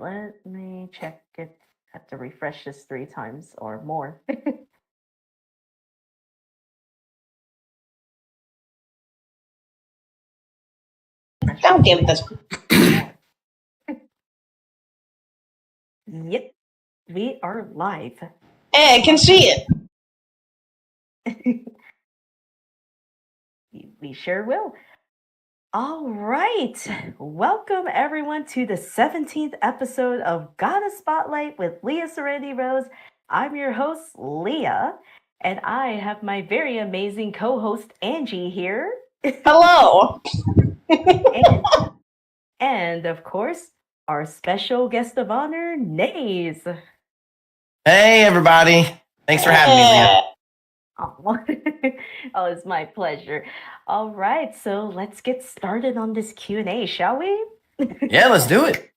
Let me check it. Have to refresh this 3 times or more. God damn it, that's Yep, we are live. Hey, I can see it. We sure will. All right. Welcome everyone to the 17th episode of Goddess Spotlight with Liaserenityrose. I'm your host, Leah, and I have my very amazing co-host, Angie, here. Hello. And of course, our special guest of honor, Naze. Hey, everybody. Thanks for having me, Leah. Oh, oh, it's my pleasure. All right, so let's get started on this Q&A, shall we? Yeah, let's do it.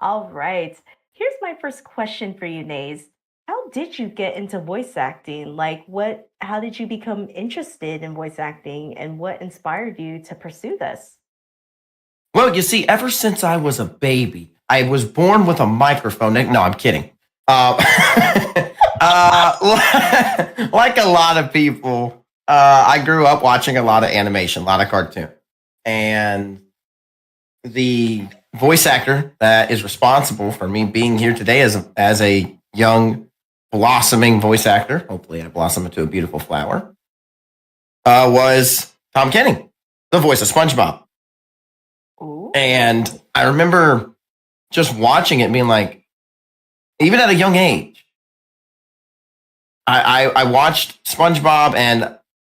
All right. Here's my first question for you, Naze. How did you get into voice acting? How did you become interested in voice acting and what inspired you to pursue this? Well, you see, ever since I was a baby, I was born with a microphone. No, I'm kidding. Like a lot of people, I grew up watching a lot of animation, a lot of cartoon. And the voice actor that is responsible for me being here today as a young, blossoming voice actor, hopefully I blossom into a beautiful flower, was Tom Kenny, the voice of SpongeBob. Ooh. And I remember just watching it being like, even at a young age, I watched SpongeBob and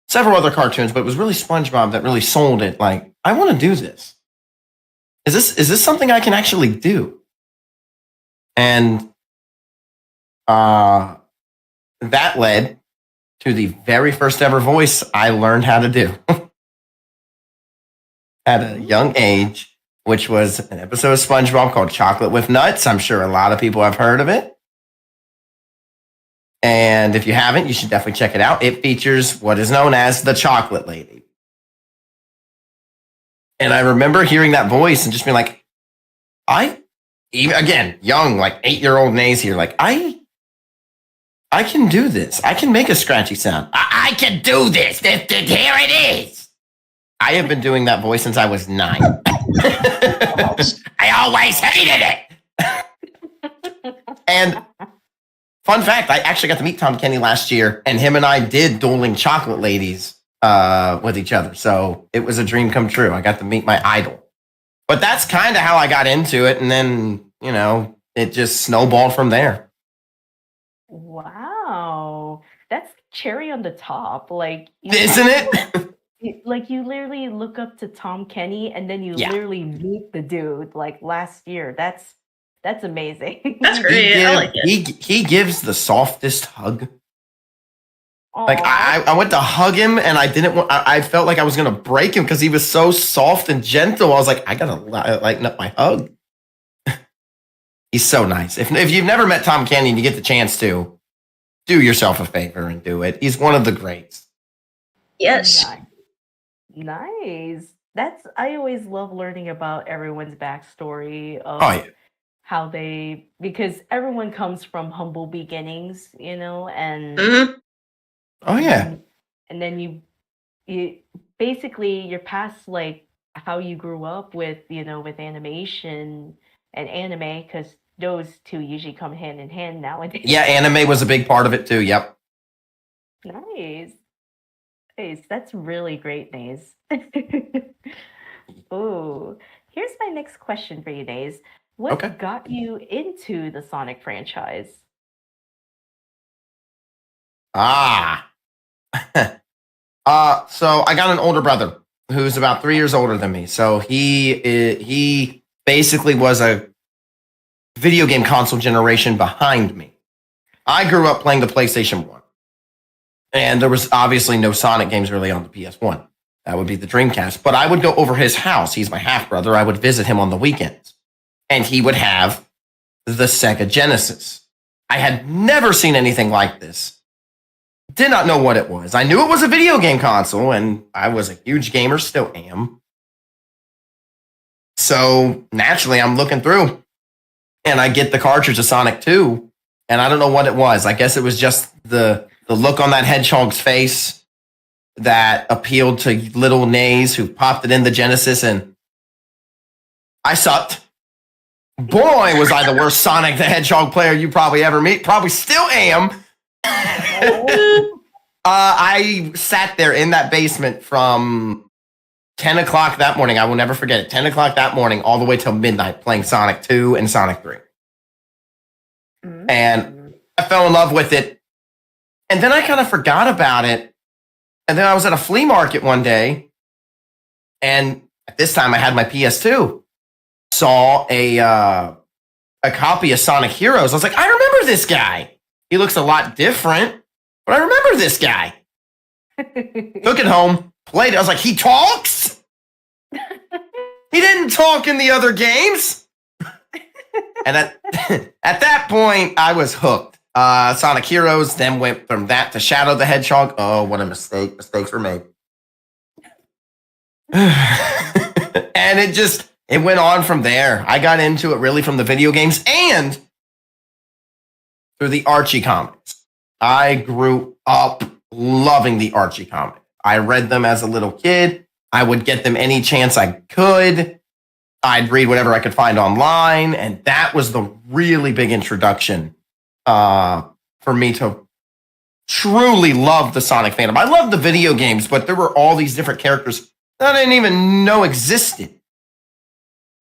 several other cartoons, but it was really SpongeBob that really sold it. Like, I want to do this. Is this something I can actually do? And that led to the very first ever voice I learned how to do at a young age, which was an episode of SpongeBob called Chocolate with Nuts. I'm sure a lot of people have heard of it. And if you haven't, you should definitely check it out. It features what is known as the Chocolate Lady. And I remember hearing that voice and just being like, again, young, like 8-year-old Naze here, like, I can do this. I can make a scratchy sound. I can do this. Here it is. I have been doing that voice since I was 9. I always hated it. And fun fact, I actually got to meet Tom Kenny last year, and him and I did dueling chocolate ladies with each other. So it was a dream come true. I got to meet my idol. But that's kind of how I got into it. And then, it just snowballed from there. Wow. That's cherry on the top. Isn't it? Like you literally look up to Tom Kenny and then you literally meet the dude like last year. That's amazing. That's great. I like it. He gives the softest hug. Aww. Like I went to hug him and I felt like I was gonna break him because he was so soft and gentle. I was like, I gotta lighten up my hug. He's so nice. If you've never met Tom Kenny and you get the chance to, do yourself a favor and do it. He's one of the greats. Yes. Nice. I always love learning about everyone's backstory of how because everyone comes from humble beginnings, and oh yeah. And then you basically you're past like how you grew up with, with animation and anime, because those two usually come hand in hand nowadays. Yeah, anime was a big part of it too. Yep. Nice. That's really great, Naze. Oh, here's my next question for you, Naze. What got you into the Sonic franchise? So I got an older brother who's about 3 years older than me. So he basically was a video game console generation behind me. I grew up playing the PlayStation 1. And there was obviously no Sonic games really on the PS1. That would be the Dreamcast. But I would go over his house. He's my half-brother. I would visit him on the weekends. And he would have the Sega Genesis. I had never seen anything like this. Did not know what it was. I knew it was a video game console, and I was a huge gamer, still am. So naturally, I'm looking through. and I get the cartridge of Sonic 2, and I don't know what it was. I guess it was just the look on that hedgehog's face that appealed to little Naze, who popped it in the Genesis, and I sucked. Boy, was I the worst Sonic the Hedgehog player you probably ever meet. Probably still am. I sat there in that basement from 10 o'clock that morning. I will never forget it. 10 o'clock that morning all the way till midnight playing Sonic 2 and Sonic 3. And I fell in love with it. And then I kind of forgot about it. And then I was at a flea market one day. And at this time I had my PS2. Saw a copy of Sonic Heroes. I was like, I remember this guy. He looks a lot different, but I remember this guy. Took it home, played it. I was like, he talks? He didn't talk in the other games. And at that point, I was hooked. Sonic Heroes then went from that to Shadow the Hedgehog. Oh, what a mistake. Mistakes were made. And it went on from there. I got into it really from the video games and through the Archie comics. I grew up loving the Archie comics. I read them as a little kid. I would get them any chance I could. I'd read whatever I could find online. And that was the really big introduction for me to truly love the Sonic fandom. I loved the video games, but there were all these different characters that I didn't even know existed.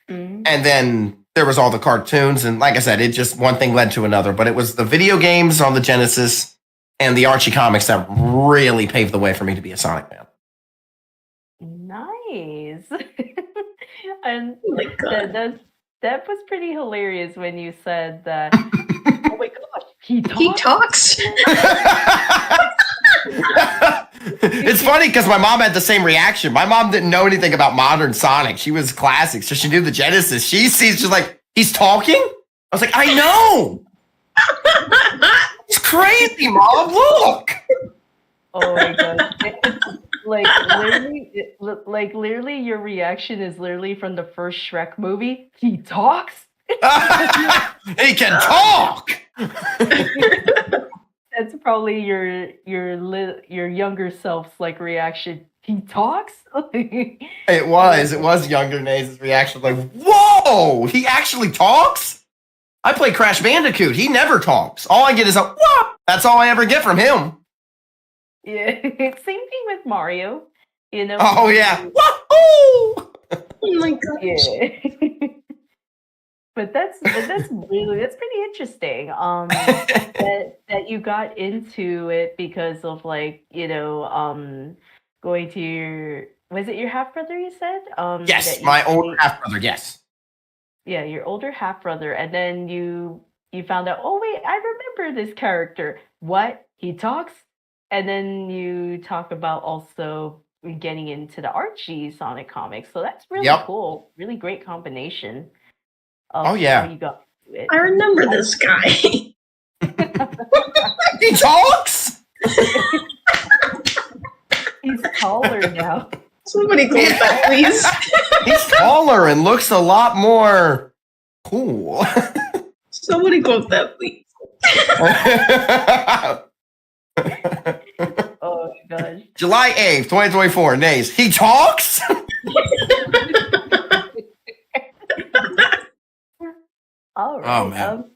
And then there was all the cartoons. And like I said, it just one thing led to another. But it was the video games on the Genesis and the Archie comics that really paved the way for me to be a Sonic fan. Nice. And Oh my God. that was pretty hilarious when you said that. Oh my gosh, he He talks. It's funny because my mom had the same reaction. My mom didn't know anything about modern Sonic. She was classic, so she knew the Genesis. She's like, he's talking? I was like, I know. It's crazy, Mom. Look. Oh my god! Literally, your reaction is literally from the first Shrek movie. He talks. He can talk. That's probably your younger self's like reaction. He talks. It was younger Naze's reaction. Like, whoa, he actually talks? I play Crash Bandicoot. He never talks. All I get is a whoop. That's all I ever get from him. Yeah, same thing with Mario. You know. Oh yeah. Wahoo! Oh my gosh. Yeah. But that's pretty interesting. That you got into it because of like, going to was it your half brother you said? Yes, my older half brother, yes. Yeah, your older half brother, and then you found out, oh wait, I remember this character. What? He talks? And then you talk about also getting into the Archie Sonic comics. So that's really cool. Really great combination. Oh yeah. How you got to it. I remember this guy. He talks? He's taller now. Somebody go with that, please. He's taller and looks a lot more cool. Somebody go with that, please. Oh my gosh. July 8th, 2024, Naze. He talks? All right. Oh, man.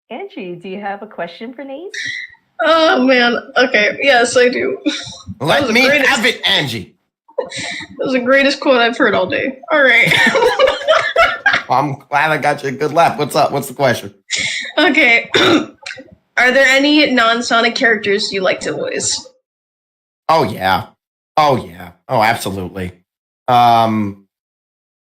Angie, do you have a question for Naze? Oh man. Okay. Yes, I do. Let me have it, Angie. That was the greatest quote I've heard all day. All right. Well, I'm glad I got you a good laugh. What's up? What's the question? Okay. Are there any non-Sonic characters you like to voice? Oh yeah. Oh yeah. Oh, absolutely. I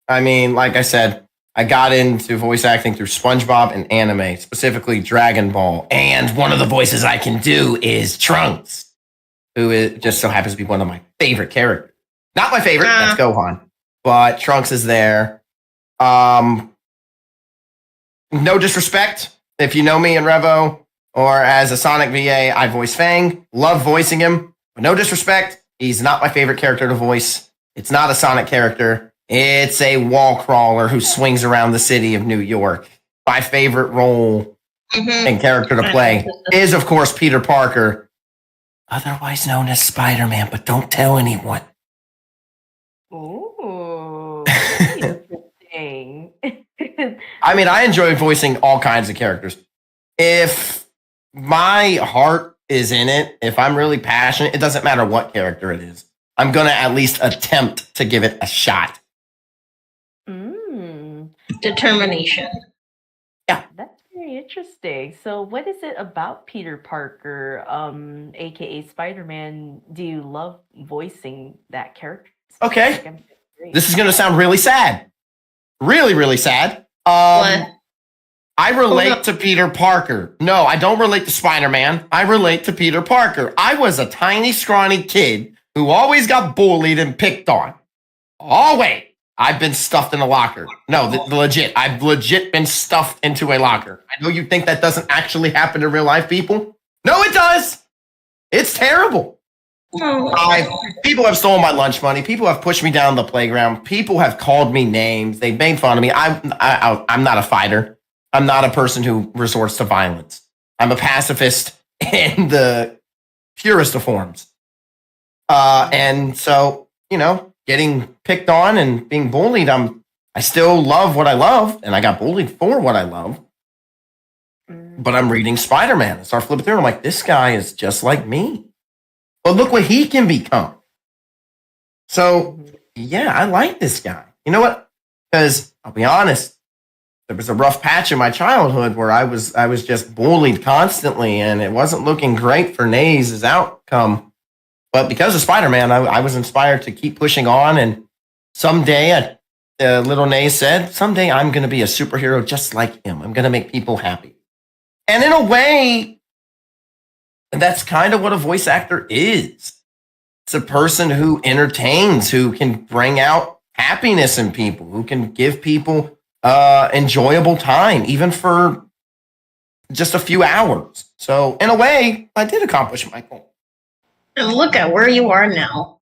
mean, like I said, I got into voice acting through SpongeBob and anime, specifically Dragon Ball. And one of the voices I can do is Trunks, who just so happens to be one of my favorite characters. Not my favorite, that's Gohan. But Trunks is there. No disrespect. If you know me in Revo or as a Sonic VA, I voice Fang. Love voicing him. But no disrespect. He's not my favorite character to voice. It's not a Sonic character. It's a wall crawler who swings around the city of New York. my favorite role Mhm. and character to play is, of course, Peter Parker, otherwise known as Spider-Man, but don't tell anyone. Ooh, very interesting. I mean, I enjoy voicing all kinds of characters. If my heart is in it, if I'm really passionate, it doesn't matter what character it is. I'm going to at least attempt to give it a shot. Determination. Yeah. That's very interesting. So what is it about Peter Parker, aka Spider-Man, do you love voicing that character? Okay. Like, I'm great. This is going to sound really sad. Really, really sad. What? I relate to Peter Parker. No, I don't relate to Spider-Man. I relate to Peter Parker. I was a tiny, scrawny kid who always got bullied and picked on. Oh, wait. I've been stuffed in a locker. No, legit. I've legit been stuffed into a locker. I know you think that doesn't actually happen to real life people. No, it does. It's terrible. People have stolen my lunch money. People have pushed me down the playground. People have called me names. They've made fun of me. I'm not a fighter. I'm not a person who resorts to violence. I'm a pacifist in the purest of forms. And so, getting picked on and being bullied, I still love what I love, and I got bullied for what I love. But I'm reading Spider-Man. I start flipping through, and I'm like, this guy is just like me. But look what he can become. So, yeah, I like this guy. You know what? Because I'll be honest, there was a rough patch in my childhood where I was just bullied constantly, and it wasn't looking great for Naze's outcome. But because of Spider-Man, I was inspired to keep pushing on. And someday, little Naze said, someday I'm going to be a superhero just like him. I'm going to make people happy. And in a way, that's kind of what a voice actor is. It's a person who entertains, who can bring out happiness in people, who can give people enjoyable time, even for just a few hours. So in a way, I did accomplish my goal. And look at where you are now.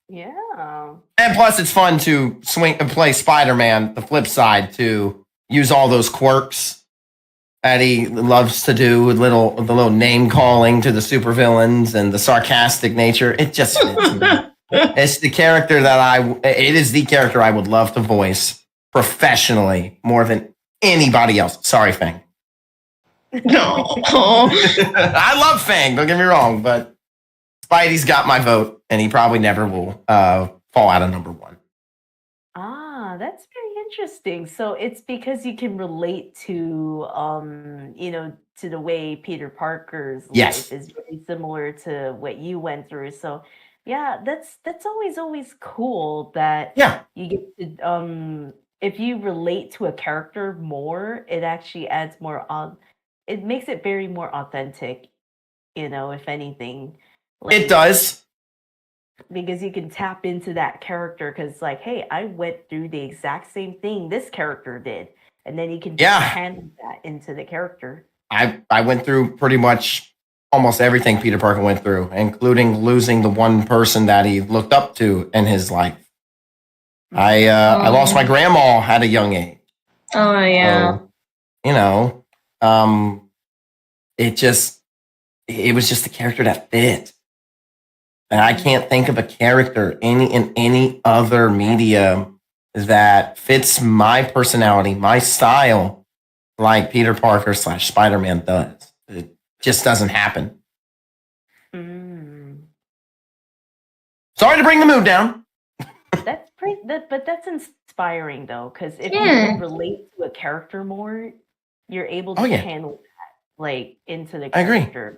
Yeah. And plus, it's fun to swing and play Spider-Man. The flip side, to use all those quirks that he loves to do, the little name calling to the supervillains and the sarcastic nature. It just fits me. It's the character that it is the character I would love to voice professionally more than anybody else. Sorry, Fang. No. I love Fang, don't get me wrong, but Spidey's got my vote, and he probably never will fall out of number one. Ah, that's very interesting. So it's because you can relate to, to the way Peter Parker's Yes. life is very similar to what you went through. So, yeah, that's always cool that you get to, if you relate to a character more, it actually adds more on. It makes it very more authentic, if anything. It does. Because you can tap into that character because, like, hey, I went through the exact same thing this character did. And then you can channel that into the character. I went through pretty much almost everything Peter Parker went through, including losing the one person that he looked up to in his life. I lost my grandma at a young age. Oh, yeah. So, it was just a character that fit. And I can't think of a character in any other medium that fits my personality, my style, like Peter Parker / Spider-Man does. It just doesn't happen. Sorry to bring the mood down. But that's inspiring though, because if you can relate to a character more, you're able to handle that, like, into the character. I agree.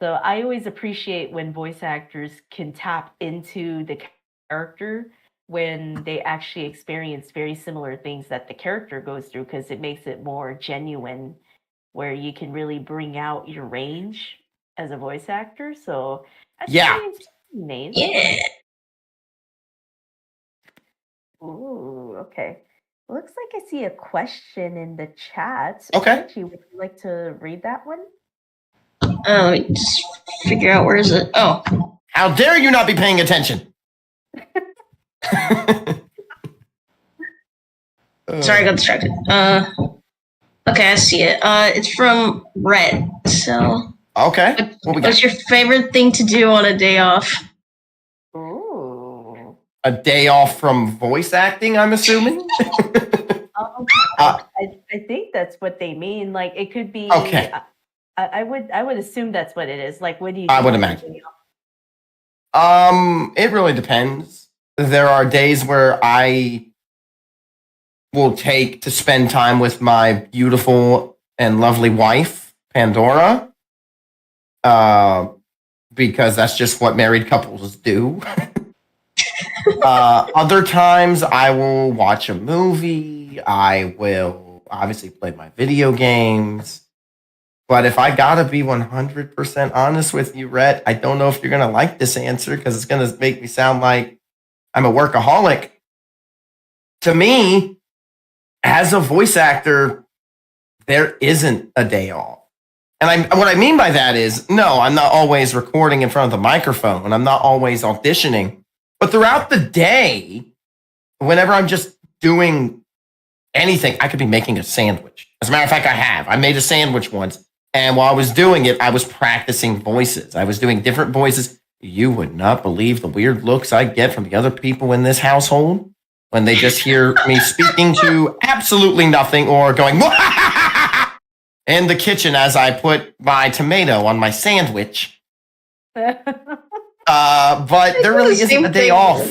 So I always appreciate when voice actors can tap into the character when they actually experience very similar things that the character goes through, because it makes it more genuine, where you can really bring out your range as a voice actor. So that's pretty inspiring. Yeah. Ooh, okay. Looks like I see a question in the chat. Okay. Angie, would you like to read that one? Let me just figure out where is it. Oh. How dare you not be paying attention? Sorry, I got distracted. Okay, I see it. It's from Red. So, Okay. what's your favorite thing to do on a day off? Ooh. A day off from voice acting, I'm assuming? I think that's what they mean. Like it could be. Okay. I would assume that's what it is. Like, what do you? I do would on your imagine. day off? It really depends. There are days where I will take to spend time with my beautiful and lovely wife, Pandora. Because that's just what married couples do. Other times I will watch a movie. I will obviously play my video games. But if I gotta be 100% honest with you, Rhett, I don't know if you're gonna like this answer because it's gonna make me sound like I'm a workaholic. To me, as a voice actor, there isn't a day off. And what I mean by that is, no, I'm not always recording in front of the microphone and I'm not always auditioning. But throughout the day, whenever I'm just doing anything, I could be making a sandwich. As a matter of fact, I made a sandwich once. And while I was doing it, I was practicing voices. I was doing different voices. You would not believe the weird looks I get from the other people in this household when they just hear me speaking to absolutely nothing or going in the kitchen as I put my tomato on my sandwich. But there really isn't a day off.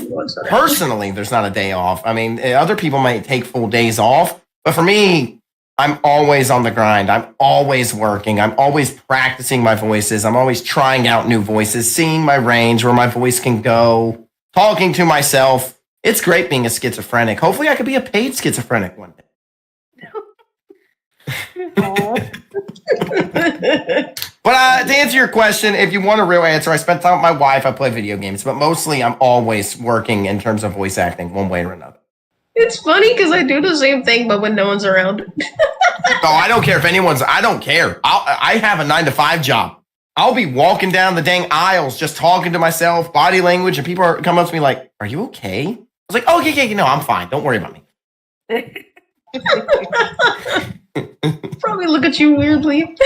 Personally, there's not a day off. I mean, other people might take full days off, but for me, I'm always on the grind. I'm always working. I'm always practicing my voices. I'm always trying out new voices, seeing my range, where my voice can go, talking to myself. It's great being a schizophrenic. Hopefully I could be a paid schizophrenic one day. But to answer your question, if you want a real answer, I spent time with my wife. I play video games, but mostly I'm always working in terms of voice acting one way or another. It's funny because I do the same thing, but when no one's around. No, I don't care if anyone's. I don't care. I have a 9-to-5 job. I'll be walking down the dang aisles just talking to myself, body language, and people are coming up to me like, "Are you okay?" I was like, "Oh, okay, no, I'm fine. Don't worry about me." Probably look at you weirdly.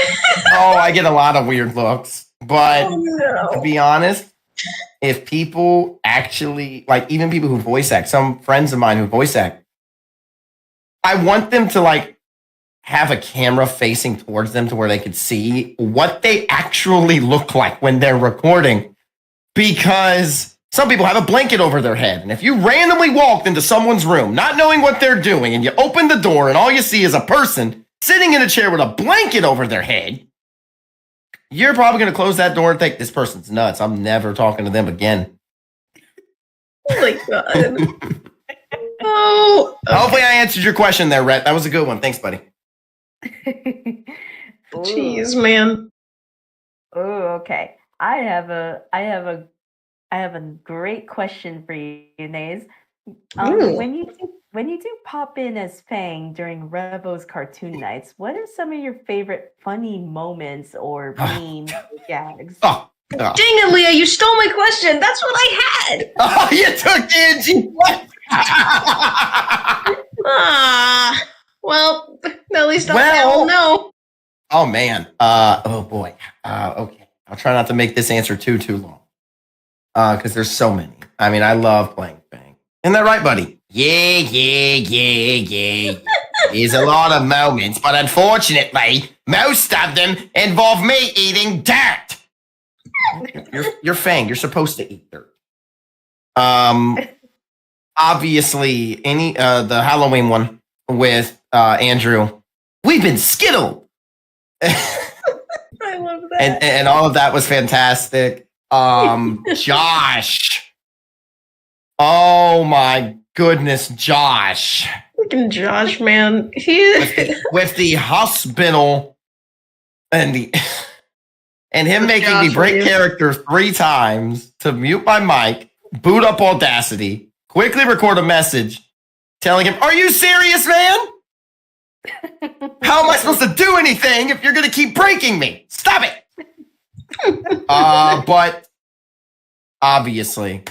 Oh, I get a lot of weird looks. But to be honest, if people actually, like even people who voice act, some friends of mine who voice act, I want them to like have a camera facing towards them to where they could see what they actually look like when they're recording. Because some people have a blanket over their head. And if you randomly walked into someone's room, not knowing what they're doing, and you open the door and all you see is a person sitting in a chair with a blanket over their head, you're probably going to close that door and think, this person's nuts. I'm never talking to them again. Oh my God. Oh. Okay. Hopefully I answered your question there, Rhett. That was a good one. Thanks, buddy. Jeez, man. Oh, okay. I have a great question for you, Naze. When you do pop in as Fang during Revo's cartoon nights, what are some of your favorite funny moments or memes or gags? Dang it, Leah, you stole my question. That's what I had. Oh, you took Angie. Well, at least I'll know. Oh, man. Oh, boy. Okay. I'll try not to make this answer too long. Because there's so many. I mean, I love playing Fang. Isn't that right, buddy? Yeah. There's a lot of moments, but unfortunately, most of them involve me eating dirt. You're Fang. You're supposed to eat dirt. Obviously, the Halloween one with Andrew, we've been skittled. I love that. And all of that was fantastic. Josh. Oh my goodness, Josh. Freaking Josh, man. With the hospital and him making Josh, me break character 3 times to mute my mic, boot up Audacity, quickly record a message telling him, "Are you serious, man? How am I supposed to do anything if you're going to keep breaking me? Stop it." But obviously,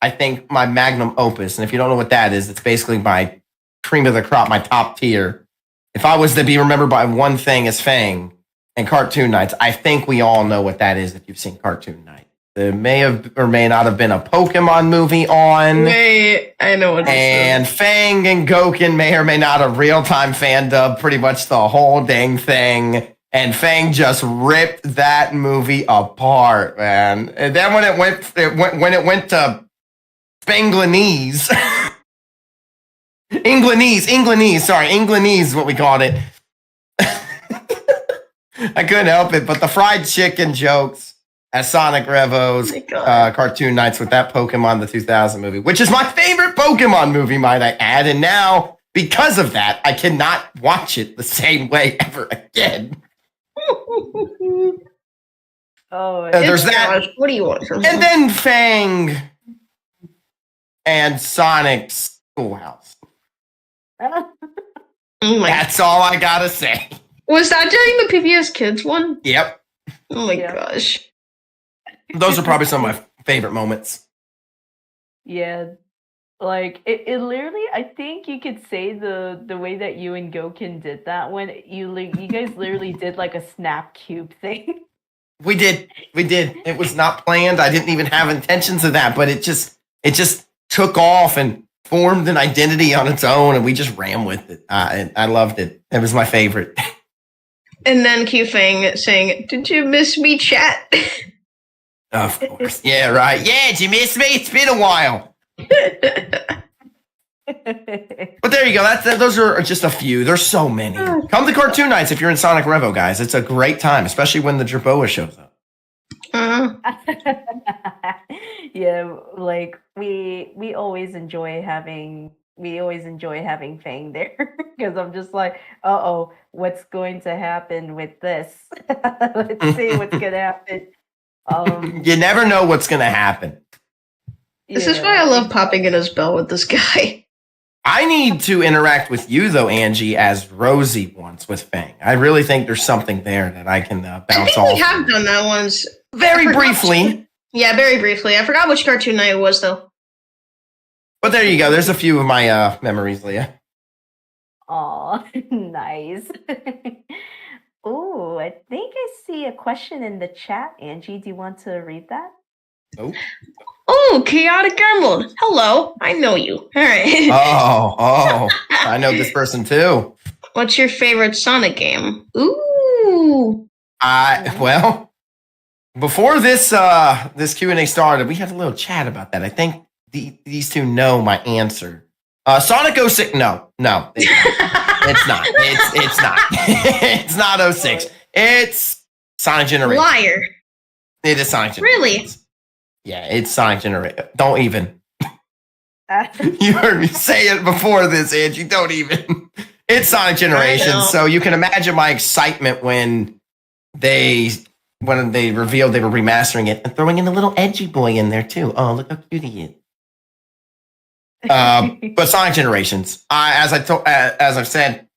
I think my magnum opus, and if you don't know what that is, it's basically my cream of the crop, my top tier, if I was to be remembered by one thing as Fang and Cartoon Nights, I think we all know what that is if you've seen Cartoon Night. There may have or may not have been a Pokemon movie on. Wait, I know what this And is. Fang and Goken may or may not have real-time fan dub pretty much the whole dang thing. And Fang just ripped that movie apart, man. And then when it went to Spanglanese, Englanese is what we called it. I couldn't help it, but the fried chicken jokes at Sonic Revo's Cartoon Nights with that Pokemon the 2000 movie, which is my favorite Pokemon movie, might I add. And now, because of that, I cannot watch it the same way ever again. There's that. What do you want from me? And then Fang and Sonic's Schoolhouse. Oh my- That's all I gotta say. Was that during the PBS Kids one? Yep. Oh my gosh. Those are probably some of my favorite moments. Yeah. Like it literally, I think you could say the way that you and Goken did that one. You guys literally did like a snap cube thing. We did. It was not planned. I didn't even have intentions of that, but it just took off and formed an identity on its own, and we just ran with it. I loved it. It was my favorite. And then Q Fang saying, "Did you miss me, chat?" Of course. Yeah, right. Yeah, did you miss me? It's been a while. But there you go. Those are just a few. There's so many. Come to Cartoon Nights if you're in Sonic Revo, guys. It's a great time, especially when the Jerboa shows up. Yeah, like we always enjoy having Fang there because I'm just like, uh-oh, what's going to happen with this? Let's see what's gonna happen. You never know what's gonna happen. This is why I love popping in his bell with this guy. I need to interact with you, though, Angie, as Rosie once with Fang. I really think there's something there that I can bounce I think off. we have done that once. Very briefly. Yeah, very briefly. I forgot which Cartoon Night it was, though. But there you go. There's a few of my memories, Leah. Aw, nice. Oh, I think I see a question in the chat. Angie, do you want to read that? Oh, Chaotic Emerald. Hello. I know you. All right. Oh, I know this person too. What's your favorite Sonic game? Ooh. Well, before this Q&A started, we had a little chat about that. I think these two know my answer. Sonic 06, no, it's not. It's not. It's not 06. It's Sonic Generations. Liar. It is Sonic Generations. Really? Yeah, it's Sonic Generations. Don't even. You heard me say it before this, Angie. Don't even. It's Sonic Generations. So you can imagine my excitement when they revealed they were remastering it and throwing in a little edgy boy in there too. Oh, look how cute he is. But Sonic Generations, as I've said,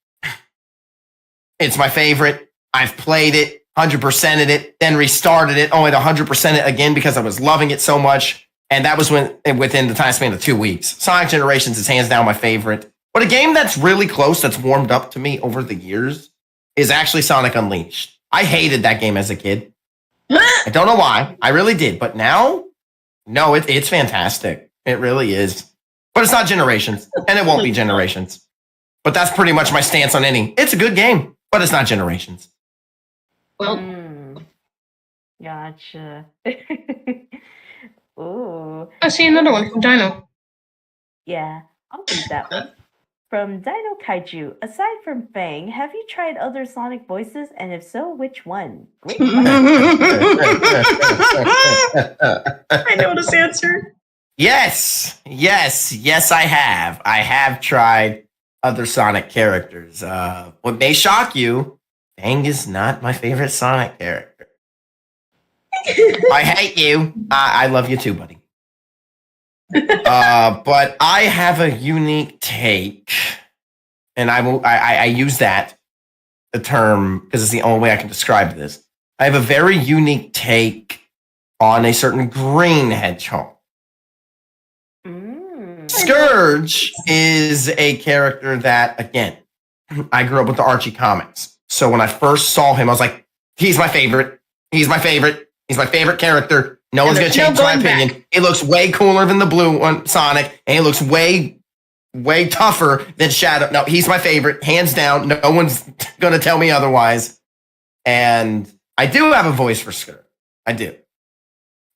it's my favorite. I've played it, 100%ed it, then restarted it, only to 100% it again because I was loving it so much. And that was within the time span of 2 weeks. Sonic Generations is hands down my favorite. But a game that's really close, that's warmed up to me over the years, is actually Sonic Unleashed. I hated that game as a kid. I don't know why. I really did. But now, no, it's fantastic. It really is. But it's not Generations, and it won't be Generations. But that's pretty much my stance on any. It's a good game, but it's not Generations. Well, Gotcha. Ooh. I see another one from Dino. Yeah, I'll read that one. From Dino Kaiju, aside from Fang, have you tried other Sonic voices? And if so, which one? Great question. I know this answer. Yes, I have. I have tried other Sonic characters. What may shock you, Fang is not my favorite Sonic character. I hate you. I love you too, buddy. But I have a unique take, and I use the term because it's the only way I can describe this. I have a very unique take on a certain green hedgehog. Scourge is a character that, again, I grew up with the Archie comics. So when I first saw him, I was like, he's my favorite. He's my favorite. He's my favorite character. No one's going to change my opinion. It looks way cooler than the blue one, Sonic, and it looks way tougher than Shadow. No, he's my favorite, hands down. No one's going to tell me otherwise. And I do have a voice for Scourge. I do.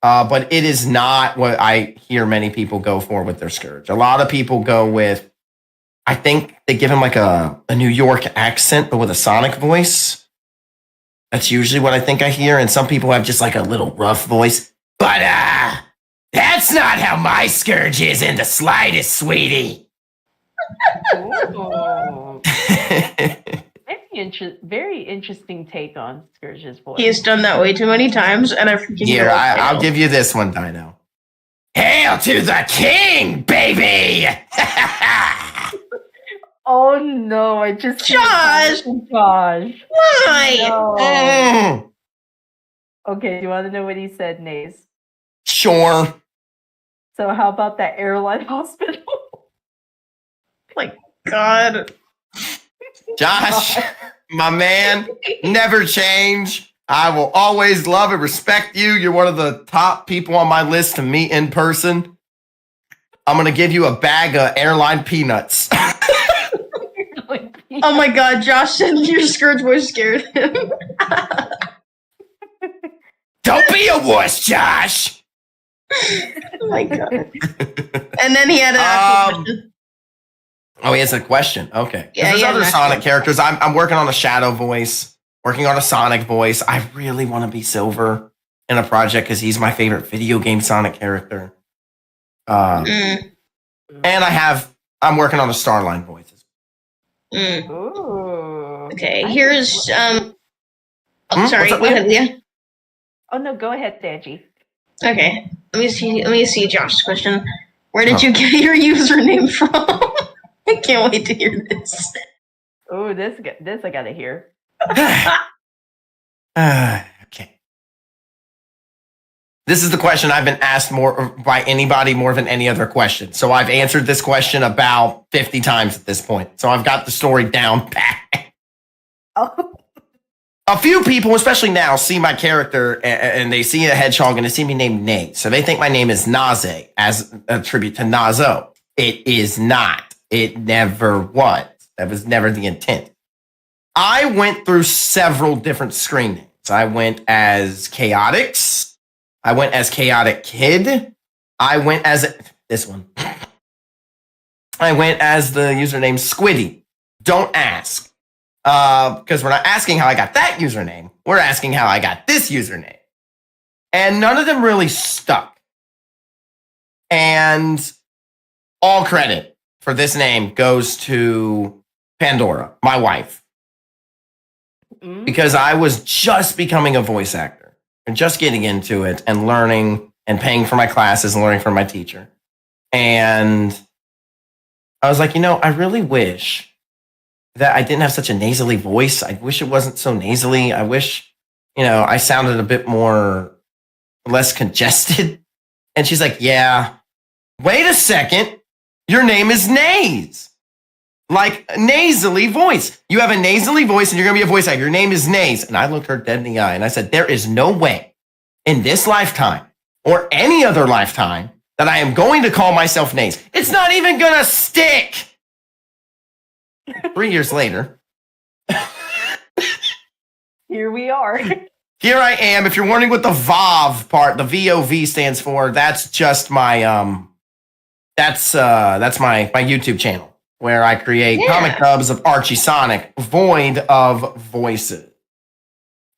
But it is not what I hear many people go for with their Scourge. A lot of people go with, I think they give him like a New York accent, but with a Sonic voice. That's usually what I think I hear. And some people have just like a little rough voice. But that's not how my Scourge is in the slightest, sweetie. Very interesting take on Scourge's voice. He's done that way too many times, and I freaking Here, I'll give you this one, Dino. Hail to the king, baby! Oh no, I just Josh! Why? No. Okay, do you want to know what he said, Naze? Sure. So how about that airline hospital? My God. Josh, my man, never change. I will always love and respect you. You're one of the top people on my list to meet in person. I'm going to give you a bag of airline peanuts. Oh my God, Josh said your Scourge voice scared him. Don't be a wuss, Josh. Oh my God. And then he had an actual question. Oh, he has a question. Okay. Yeah, there's other Sonic question. characters. I'm working on a Shadow voice, working on a Sonic voice. I really want to be Silver in a project because he's my favorite video game Sonic character. And I'm working on a Starline voice. Ooh. Okay, here's sorry, What's up, go ahead, Leah. Oh no, go ahead, Angie. Okay, let me see Josh's question. Where did you get your username from? I can't wait to hear this. Oh, this I gotta hear. Okay. This is the question I've been asked more by anybody more than any other question. So I've answered this question about 50 times at this point. So I've got the story down pat. Oh. A few people, especially now, see my character and they see a hedgehog and they see me named Naze. So they think my name is Naze as a tribute to Nazo. It is not. It never was. That was never the intent. I went through several different screen names. I went as Chaotix. I went as Chaotic Kid. I went as this one. I went as the username Squiddy. Don't ask. Because we're not asking how I got that username. We're asking how I got this username. And none of them really stuck. And all credit for this name goes to Pandora, my wife. Because I was just becoming a voice actor and just getting into it and learning and paying for my classes and learning from my teacher. And I was like, I really wish that I didn't have such a nasally voice. I wish it wasn't so nasally. I wish, I sounded a bit less congested. And she's like, yeah, wait a second. Your name is Naze. Like nasally voice. You have a nasally voice and you're going to be a voice actor. Your name is Naze. And I looked her dead in the eye and I said, there is no way in this lifetime or any other lifetime that I am going to call myself Naze. It's not even going to stick. 3 years later. Here we are. Here I am. If you're wondering what the VOV part, the VOV stands for, that's just my that's my YouTube channel where I create comic dubs of Archie Sonic, void of voices.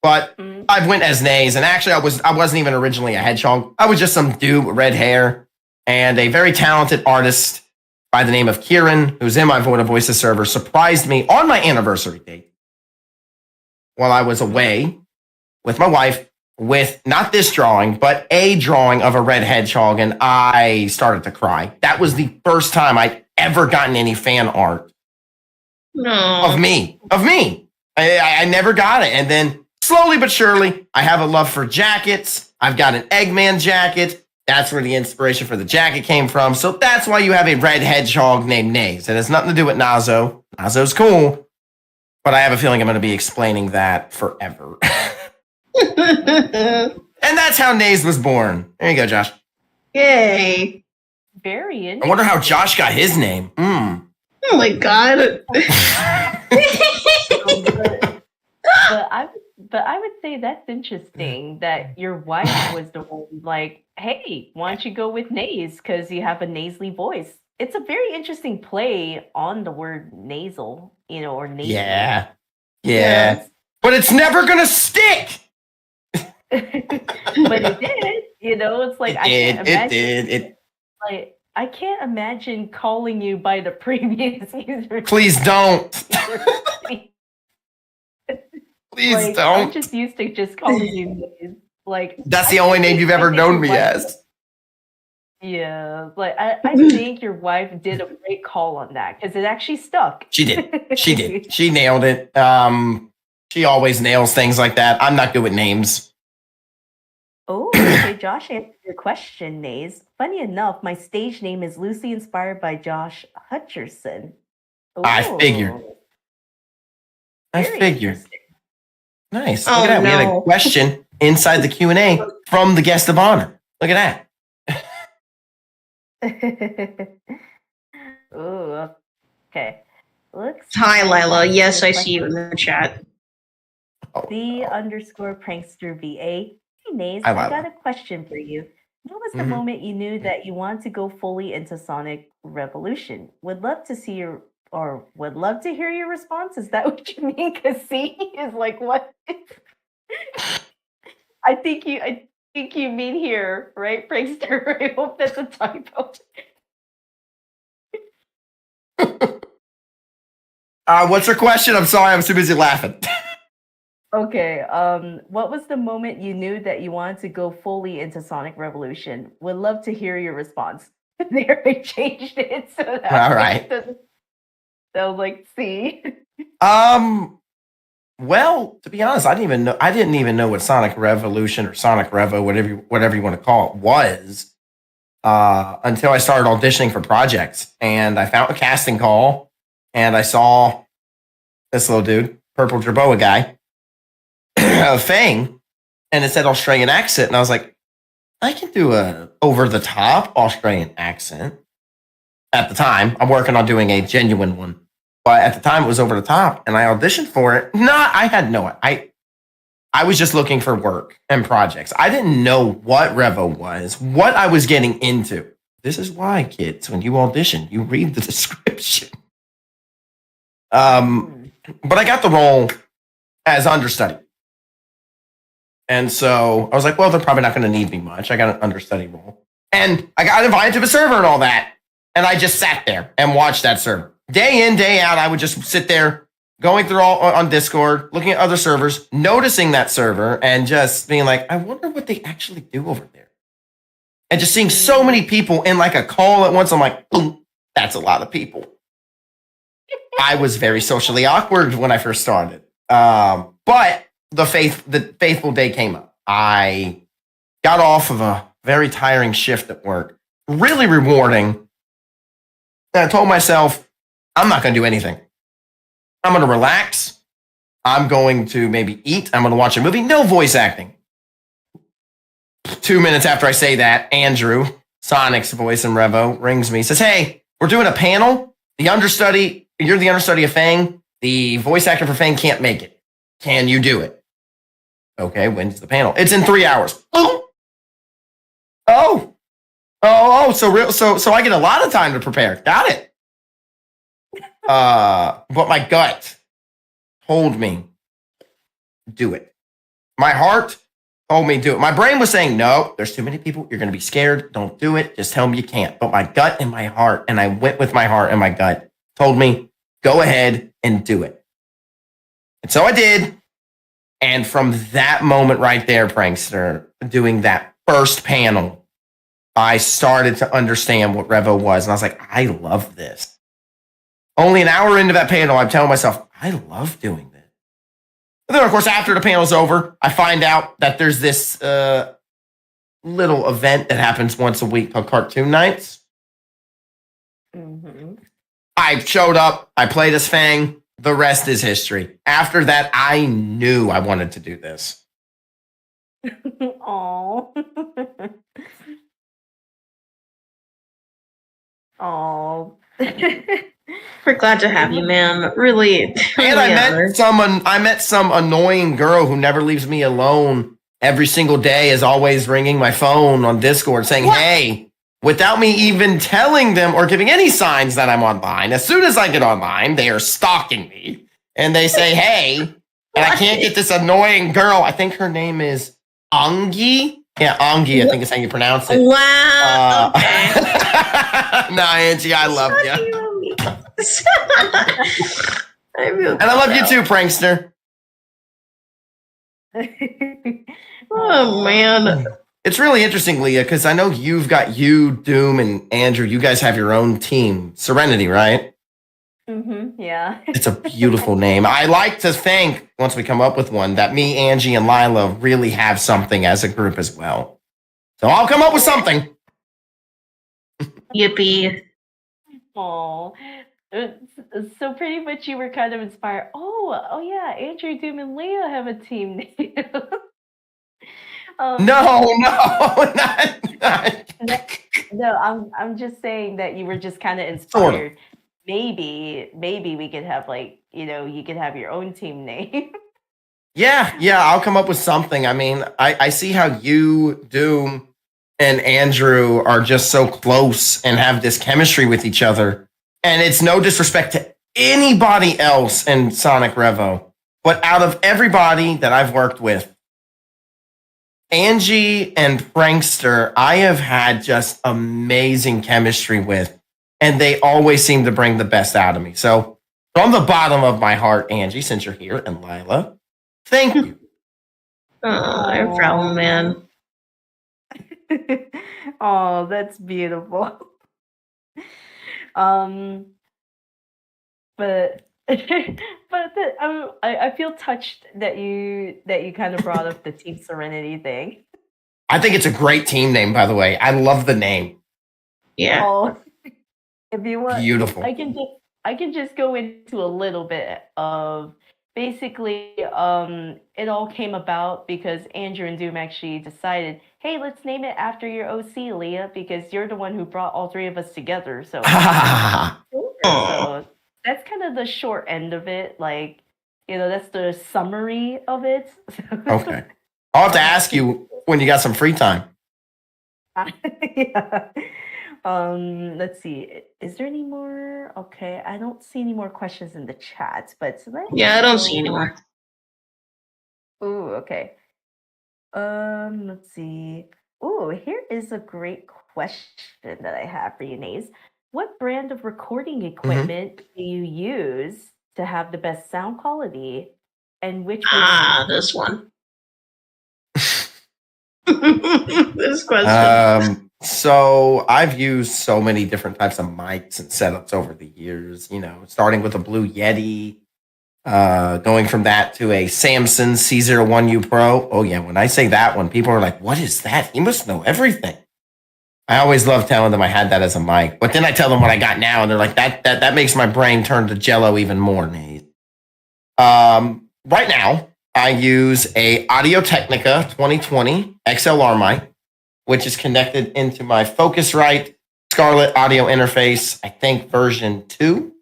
But I went as Naze, and actually I wasn't even originally a hedgehog. I was just some dude with red hair, and a very talented artist by the name of Kieran, who's in my Void of Voices server, surprised me on my anniversary date while I was away with my wife with not this drawing, but a drawing of a red hedgehog, and I started to cry. That was the first time I'd ever gotten any fan art of me. I never got it. And then slowly but surely, I have a love for jackets. I've got an Eggman jacket. That's where the inspiration for the jacket came from. So that's why you have a red hedgehog named Naze. It has nothing to do with Nazo. Nazo's cool. But I have a feeling I'm going to be explaining that forever. And that's how Naze was born. There you go, Josh. Yay. Very I interesting. wonder how Josh got his name. Oh my god. But I would say that's interesting that your wife was the one like, hey, why don't you go with Naze? Because you have a nasally voice. It's a very interesting play on the word nasal, or nasally. Yeah. Yeah. But it's never going to stick. But it did, it's like It did. Like I can't imagine calling you by the previous user. Please don't. Please don't. I'm just used to just calling you Naze. Like that's the only name you've ever known me as. Yeah, like I think your wife did a great call on that because it actually stuck. She did. She nailed it. She always nails things like that. I'm not good with names. Oh, okay, Josh answered your question, Naze. Funny enough, my stage name is loosely inspired by Josh Hutcherson. I figured. Nice. Look at that. We had a question inside the Q&A from the guest of honor. Look at that. Oh, okay. Hi, Lila. Yes, I see you in the chat. _prankster VA. Hey, Naze, I got a question for you. What was the moment you knew that you wanted to go fully into Sonic Revolution? Would love to hear your response. Is that what you mean? Because C is like, what? I think you mean here, right, Prankster? I hope that's a typo. What's her question? I'm sorry, I'm too busy laughing. Okay, what was the moment you knew that you wanted to go fully into Sonic Revolution? Would love to hear your response. They already changed it, so that all right. So like, see. Well, to be honest, I didn't even know what Sonic Revolution or Sonic Revo, whatever you want to call it, was until I started auditioning for projects, and I found a casting call, and I saw this little dude, purple Jerboa guy, Fang, and it said Australian accent, and I was like, I can do a over-the-top Australian accent. At the time, I'm working on doing a genuine one. But at the time, it was over the top, and I auditioned for it. I was just looking for work and projects. I didn't know what Revo was, what I was getting into. This is why, kids, when you audition, you read the description. But I got the role as understudy. And so I was like, well, they're probably not going to need me much. I got an understudy role. And I got invited to the server and all that. And I just sat there and watched that server. Day in, day out, I would just sit there going through all on Discord, looking at other servers, noticing that server, and just being like, I wonder what they actually do over there. And just seeing so many people in like a call at once, I'm like, that's a lot of people. I was very socially awkward when I first started. But the faithful day came up. I got off of a very tiring shift at work, really rewarding. And I told myself, I'm not going to do anything. I'm going to relax. I'm going to maybe eat. I'm going to watch a movie. No voice acting. 2 minutes after I say that, Andrew, Sonic's voice in Revo, rings me, says, hey, we're doing a panel. You're the understudy of Fang. The voice actor for Fang can't make it. Can you do it? Okay, when's the panel? It's in 3 hours. So I get a lot of time to prepare. Got it. But my gut told me, do it. My heart told me, do it. My brain was saying, no, there's too many people. You're going to be scared. Don't do it. Just tell me you can't. But my gut and my heart, and I went with my heart and my gut, told me, go ahead and do it. And so I did. And from that moment right there, Prankster, doing that first panel, I started to understand what Revo was. And I was like, I love this. Only an hour into that panel, I'm telling myself, I love doing this. And then, of course, after the panel's over, I find out that there's this little event that happens once a week called Cartoon Nights. Mm-hmm. I showed up. I played as Fang. the rest is history. After that, I knew I wanted to do this. Aw. Aw. We're glad to have you, man. Really, And really honored. I met some annoying girl who never leaves me alone. Every single day is always ringing my phone on Discord saying, "Hey," without me even telling them or giving any signs that I'm online. As soon as I get online, they are stalking me and they say, "Hey," and I can't get this annoying girl. I think her name is Angie. Yeah, Angie, I think is how you pronounce it. Wow. Okay. No, Angie, I love you. And I love you too, prankster. Oh man. It's really interesting, Leah, because I know you've got Doom, and Andrew. You guys have your own team, Serenity, right? Yeah. It's a beautiful name. I like to think, once we come up with one, that me, Angie, and Lila really have something as a group as well. So I'll come up with something. Yippee. Aw. So pretty much you were kind of inspired. Oh yeah, Andrew, Doom, and Leah have a team name. No, No, I'm just saying that you were just kind of Sort of. inspired. Maybe we could have you could have your own team name. Yeah, I'll come up with something. I mean, I see how you, Doom, and Andrew are just so close and have this chemistry with each other. And it's no disrespect to anybody else in Sonic Revo, but out of everybody that I've worked with, Angie and Prankster, I have had just amazing chemistry with, and they always seem to bring the best out of me. So, from the bottom of my heart, Angie, since you're here, and Lila, thank you. No problem, man. Oh, that's beautiful. But I feel touched that you kind of brought up the Team Serenity thing. I think it's a great team name, by the way. I love the name. Yeah. Oh, if you want, Beautiful. I can just go into a little bit of basically it all came about because Andrew and Doom actually decided, hey, let's name it after your OC, Leah, because you're the one who brought all three of us together. So so that's kind of the short end of it. Like, that's the summary of it. Okay. I'll have to ask you when you got some free time. Yeah. Let's see. Is there any more? Okay, I don't see any more questions in the chat, but Yeah, I don't see any more. Ooh, okay. Let's see. Ooh, here is a great question that I have for you, Naze. What brand of recording equipment do you use to have the best sound quality, and which this one. This question. So I've used so many different types of mics and setups over the years, starting with a Blue Yeti, going from that to a Samson C01U Pro. Oh yeah, when I say that one, people are like, what is that? He must know everything. I always love telling them I had that as a mic, but then I tell them what I got now, and they're like, that makes my brain turn to jello even more, Nate. Right now, I use a Audio Technica 2020 XLR mic, which is connected into my Focusrite Scarlett audio interface, I think version 2.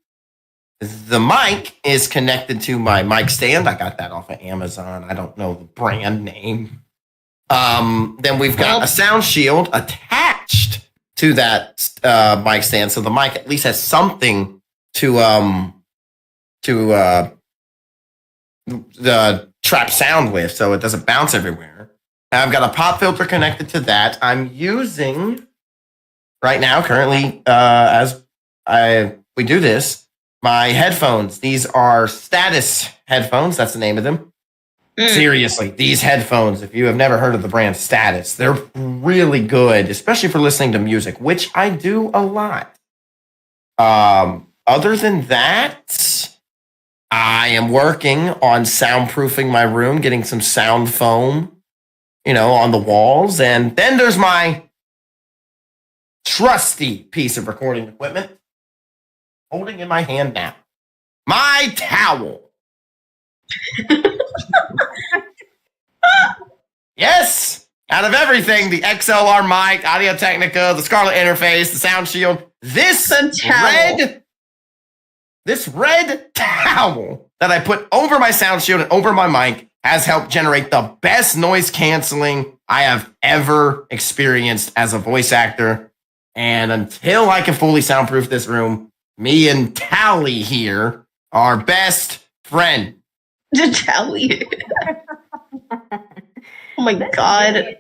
The mic is connected to my mic stand. I got that off of Amazon. I don't know the brand name. Then we've got a sound shield attached to that mic stand, so the mic at least has something to the trap sound with, so it doesn't bounce everywhere. I've got a pop filter connected to that. I'm using right now, currently, as we do this, my headphones. These are Status headphones. That's the name of them. Seriously, these headphones, if you have never heard of the brand Status, they're really good, especially for listening to music, which I do a lot. Other than that, I am working on soundproofing my room, getting some sound foam, on the walls. And then there's my trusty piece of recording equipment, holding in my hand now. my towel. Yes, out of everything, the XLR mic, Audio Technica, the Scarlett interface, the sound shield, this red towel that I put over my sound shield and over my mic has helped generate the best noise canceling I have ever experienced as a voice actor. And until I can fully soundproof this room, me and Tally here are best friend. Tally. Oh my god.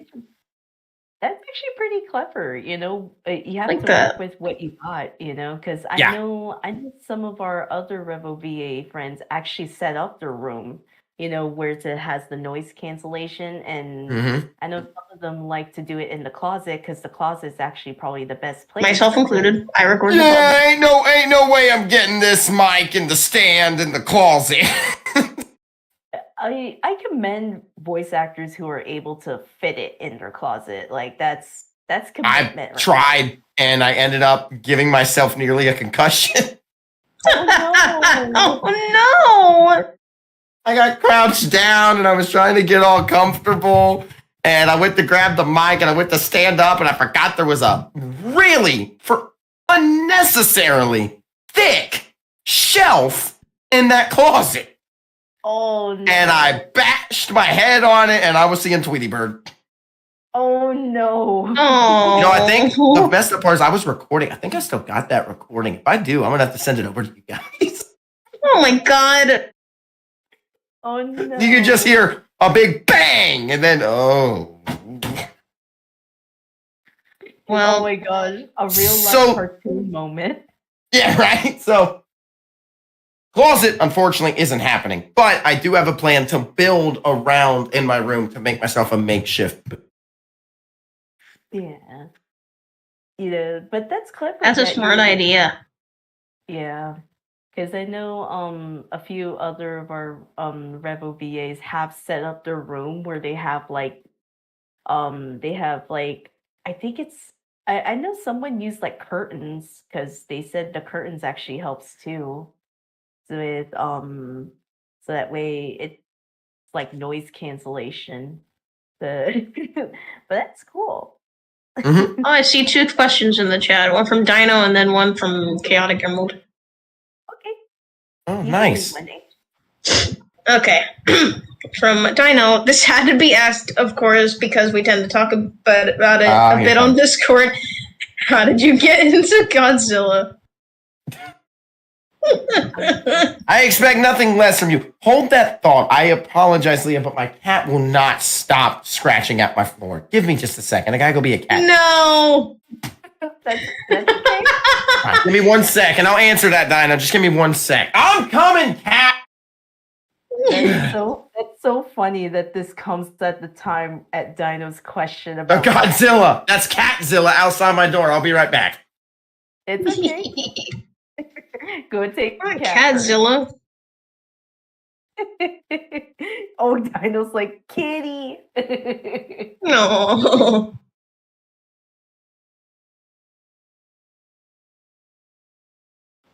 That's actually pretty clever, you know. You have Like to that. work with what you got, you know, because I Yeah. know some of our other Revo VA friends actually set up their room, you know, where it has the noise cancellation, and Mm-hmm. I know some of them like to do it in the closet because the closet is actually probably the best place. Myself included. I record the Yeah, pod. ain't no way I'm getting this mic in the stand in the closet. I commend voice actors who are able to fit it in their closet. Like that's commitment. I right? tried, and I ended up giving myself nearly a concussion. Oh no! I got crouched down, and I was trying to get all comfortable, and I went to grab the mic, and I went to stand up, and I forgot there was a unnecessarily thick shelf in that closet. Oh no! And I bashed my head on it, and I was seeing Tweety Bird. Oh no! Oh. You know, I think the messed up part is I was recording. I think I still got that recording. If I do, I'm gonna have to send it over to you guys. Oh my god. Oh no! You can just hear a big bang, and then Oh Well, my gosh! A real life So- cartoon moment. yeah, right. So closet, unfortunately, isn't happening. But I do have a plan to build around in my room to make myself a makeshift. Yeah. Yeah, but that's clever. that's a that smart you- idea. Yeah, because I know a few other of our Revo VAs have set up their room where they have like I think it's I know someone used like curtains because they said the curtains actually helps too. With so that way it's like noise cancellation. But that's cool. Mhm. Oh, I see 2 questions in the chat. One from Dino and then one from Chaotic Emerald. Okay. Oh, you can nice. leave Monday. Okay. From Dino, this had to be asked, of course, because we tend to talk about it a here bit on Discord. How did you get into Godzilla? I expect nothing less from you. Hold that thought. I apologize, Leah, but my cat will not stop scratching at my floor. Give me just a second. I gotta go be a cat. No! That's okay. All right, give me 1 second. I'll answer that, Dinah. Just give me 1 sec. I'm coming, cat. That's so funny that this comes at the time at Dino's question Oh, about Godzilla. That's Catzilla outside my door. I'll be right back. It's okay. Go take the cat. Cadzilla. Oh, Dino's like kitty. No.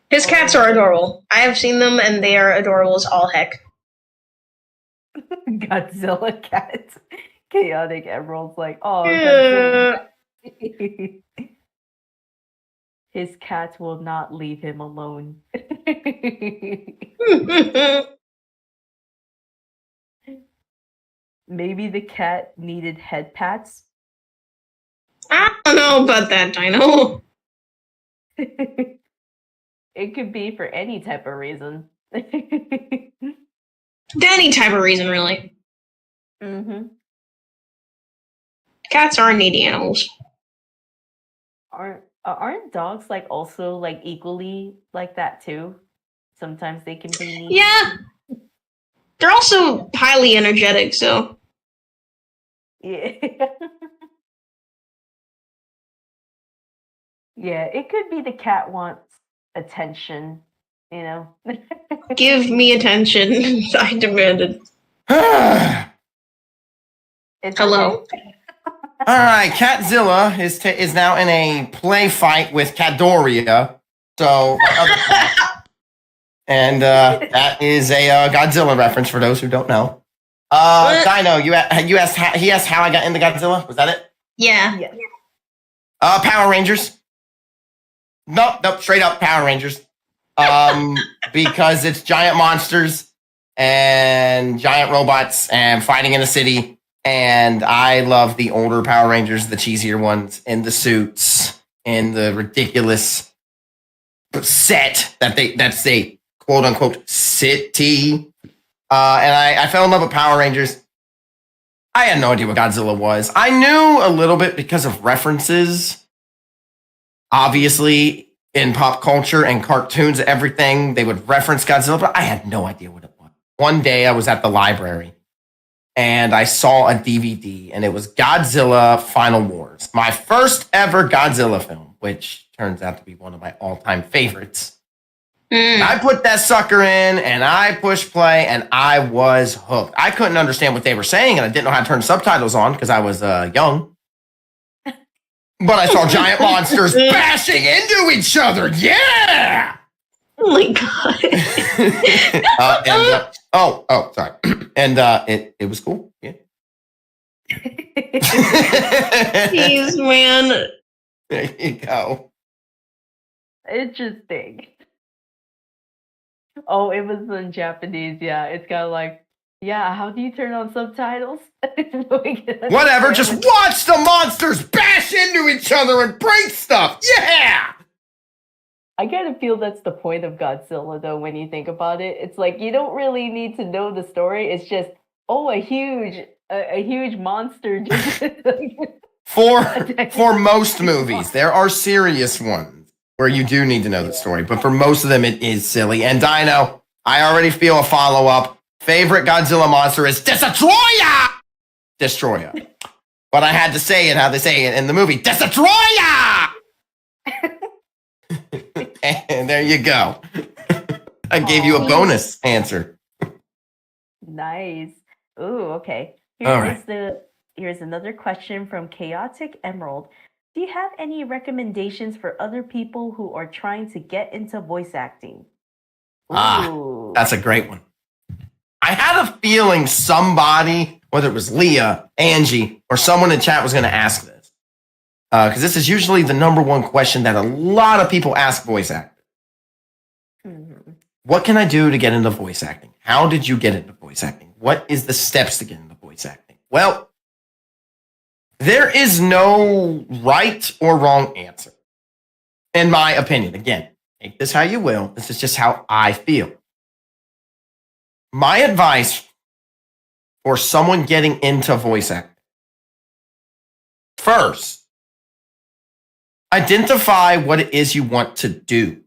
His cats are adorable. I have seen them and they are adorable as all heck. Godzilla cat. Chaotic Emerald's like, oh, Yeah. Godzilla. His cat will not leave him alone. Maybe the cat needed head pats. I don't know about that, Dino. It could be for any type of reason. Any type of reason, really. Mm-hmm. Cats are needy animals. Aren't dogs like also like equally like that too? Sometimes they can be needy. Yeah. They're also highly energetic, so. Yeah. Yeah, it could be the cat wants attention, you know. Give me attention. I demanded. It's Hello. okay. All right, Catzilla is now in a play fight with Cadoria. So my other cat. And that is a Godzilla reference for those who don't know. Dino, he asked how I got into Godzilla. Was that it? Yeah. Yes. Power Rangers. Nope, straight up Power Rangers. Because it's giant monsters and giant robots and fighting in a city. And I love the older Power Rangers, the cheesier ones, in the suits, in the ridiculous set that's a quote unquote city. And I fell in love with Power Rangers. I had no idea what Godzilla was. I knew a little bit because of references. Obviously, in pop culture and cartoons, everything, they would reference Godzilla, but I had no idea what it was. One day I was at the library and I saw a DVD and it was Godzilla Final Wars, my first ever Godzilla film, which turns out to be one of my all-time favorites. I put that sucker in and I pushed play and I was hooked. I couldn't understand what they were saying and I didn't know how to turn subtitles on because I was young. But I saw giant monsters bashing into each other. Yeah! Oh my god. Sorry. And it was cool. Yeah. Jeez, man. There you go. Interesting. Oh, it was in Japanese. Yeah, it's kind of like, yeah, how do you turn on subtitles? Whatever, just watch the monsters bash into each other and break stuff. Yeah! I kind of feel that's the point of Godzilla, though, when you think about it. It's like, you don't really need to know the story. It's just, oh, a huge monster. For most movies, there are serious ones where you do need to know the story, but for most of them, it is silly. And Dino, I already feel a follow-up. Favorite Godzilla monster is Destroyer! Destroyer. But I had to say it how they say it in the movie. Destroyer! And there you go. I gave you a bonus answer. Nice. Ooh, okay. All right. Here's another question from Chaotic Emerald. Do you have any recommendations for other people who are trying to get into voice acting? Ooh. That's a great one. I had a feeling somebody, whether it was Leah, Angie, or someone in chat was going to ask this. Because this is usually the number one question that a lot of people ask voice actors. Mm-hmm. What can I do to get into voice acting? How did you get into voice acting? What is the steps to get into voice acting? Well, there is no right or wrong answer, in my opinion. Again, take this how you will. This is just how I feel. My advice for someone getting into voice acting: first, identify what it is you want to do.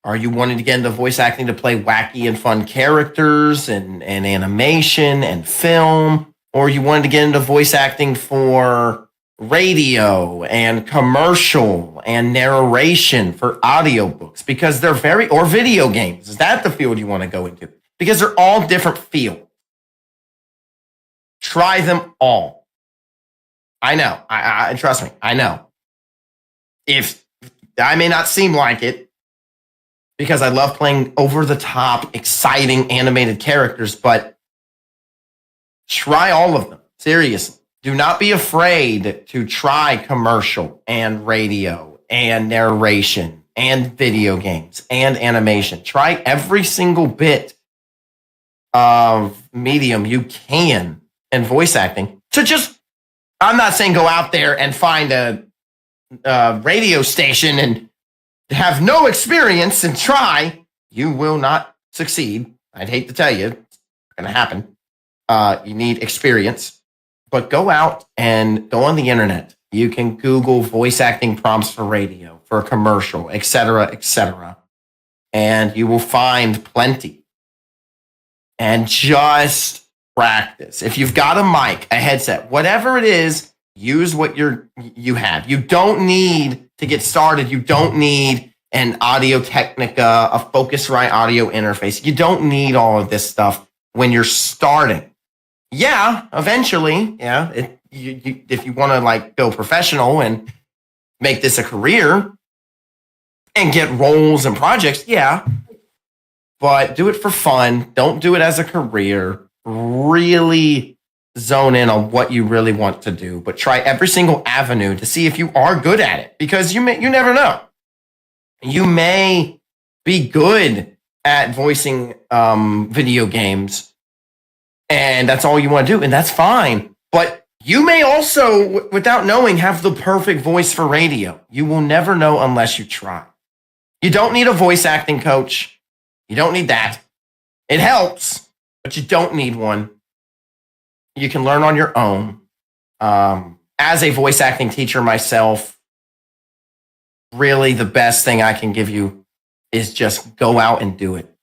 Are you wanting to get into voice acting to play wacky and fun characters and animation and film? Or you wanted to get into voice acting for radio and commercial and narration for audiobooks because they're or video games. Is that the field you want to go into? Because they're all different fields. Try them all. I know. I trust me. I know. If I may not seem like it because I love playing over the top, exciting animated characters, but try all of them. Seriously. Do not be afraid to try commercial and radio and narration and video games and animation. Try every single bit of medium you can in voice acting to just, I'm not saying go out there and find a radio station and have no experience and try. You will not succeed. I'd hate to tell you, it's going to happen. You need experience, but go out and go on the internet. You can Google voice acting prompts for radio, for a commercial, etc., and you will find plenty. And just practice. If you've got a mic, a headset, whatever it is, use what you have. You don't need to get started. You don't need an Audio Technica, a Focusrite audio interface. You don't need all of this stuff when you're starting. Yeah, eventually, yeah. If you want to go professional and make this a career and get roles and projects, yeah. but do it for fun. Don't do it as a career. Really zone in on what you really want to do, but try every single avenue to see if you are good at it, because you never know. You may be good at voicing video games, and that's all you want to do, and that's fine. But you may also, without knowing, have the perfect voice for radio. You will never know unless you try. You don't need a voice acting coach. You don't need that. It helps, but you don't need one. You can learn on your own. As a voice acting teacher myself, really the best thing I can give you is just go out and do it.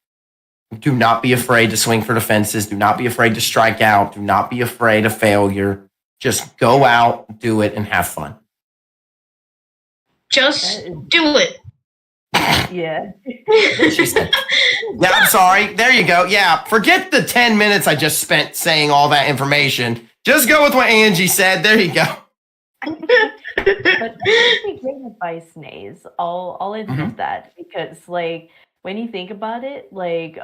Do not be afraid to swing for the fences. Do not be afraid to strike out. Do not be afraid of failure. Just go out, do it, and have fun. Just do it. Yeah. She said. Yeah, I'm sorry. There you go. Yeah, forget the 10 minutes I just spent saying all that information. Just go with what Angie said. There you go. But that's great advice, Naze. I'll admit that, because like when you think about it, like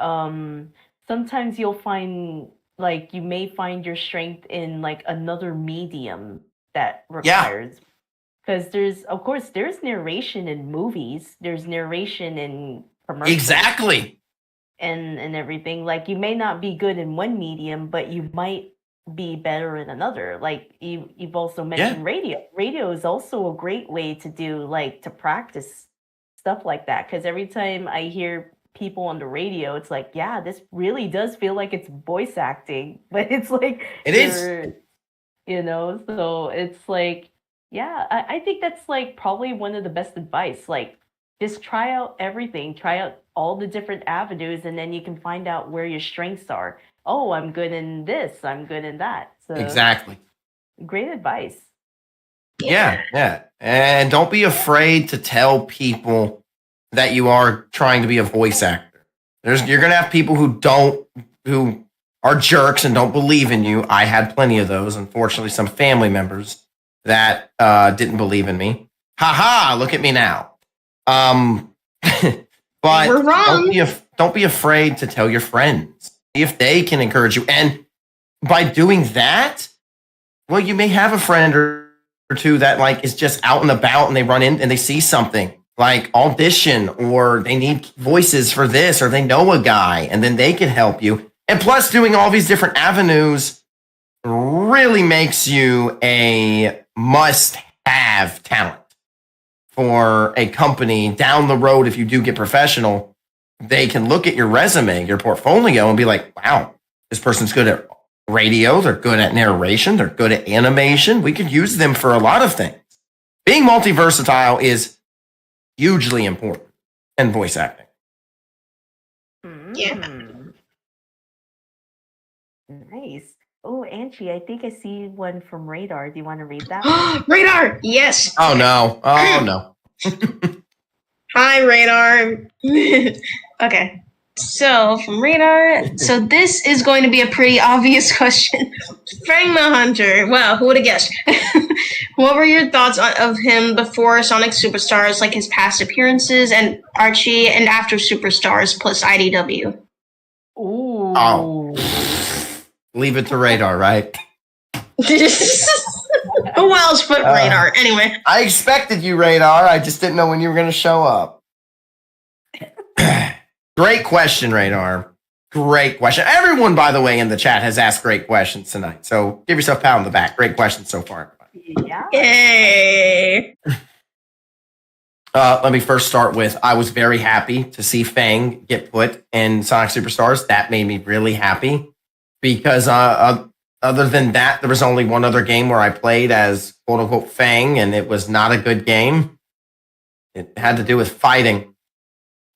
sometimes you'll find, like, you may find your strength in like another medium that requires, because there's narration in movies, there's narration in commercials. Exactly. And everything. Like, you may not be good in one medium, but you might be better in another. Like you've also mentioned radio. Radio is also a great way to do, like, to practice stuff like that. Because every time I hear people on the radio, it's like, yeah, this really does feel like it's voice acting, but it's like it is. You know, so it's like, yeah, I think that's like probably one of the best advice. Like, just try out everything, try out all the different avenues, and then you can find out where your strengths are. Oh, I'm good in this, I'm good in that. So Exactly. great advice. Yeah. And don't be afraid to tell people that you are trying to be a voice actor. You're going to have people who are jerks and don't believe in you. I had plenty of those. Unfortunately, some family members that didn't believe in me. Ha, look at me now. But We're wrong. don't be afraid to tell your friends. See if they can encourage you. And by doing that, well, you may have a friend or two that, like, is just out and about, and they run in and they see something like audition, or they need voices for this, or they know a guy, and then they can help you. And plus, doing all these different avenues really makes you a must-have talent for a company down the road. If you do get professional, they can look at your resume, your portfolio, and be like, wow, this person's good at radio, they're good at narration, they're good at animation. We could use them for a lot of things. Being multi-versatile is hugely important in voice acting. Yeah. Nice. Oh, Angie, I think I see one from Radar. Do you want to read that one? Radar, yes. Oh no. Hi, Radar. Okay. So, from Radar, so this is going to be a pretty obvious question. Fang the Hunter. Wow, who would have guessed? What were your thoughts of him before Sonic Superstars, like his past appearances, and Archie, and after Superstars plus IDW? Ooh. Oh. Leave it to Radar, right? Who else but Radar? Anyway. I expected you, Radar. I just didn't know when you were going to show up. Great question, Radar. Great question. Everyone, by the way, in the chat has asked great questions tonight. So give yourself a pat on the back. Great questions so far. Yeah. Yay. Let me first start with, I was very happy to see Fang get put in Sonic Superstars. That made me really happy because other than that, there was only one other game where I played as quote-unquote Fang, and it was not a good game. It had to do with fighting.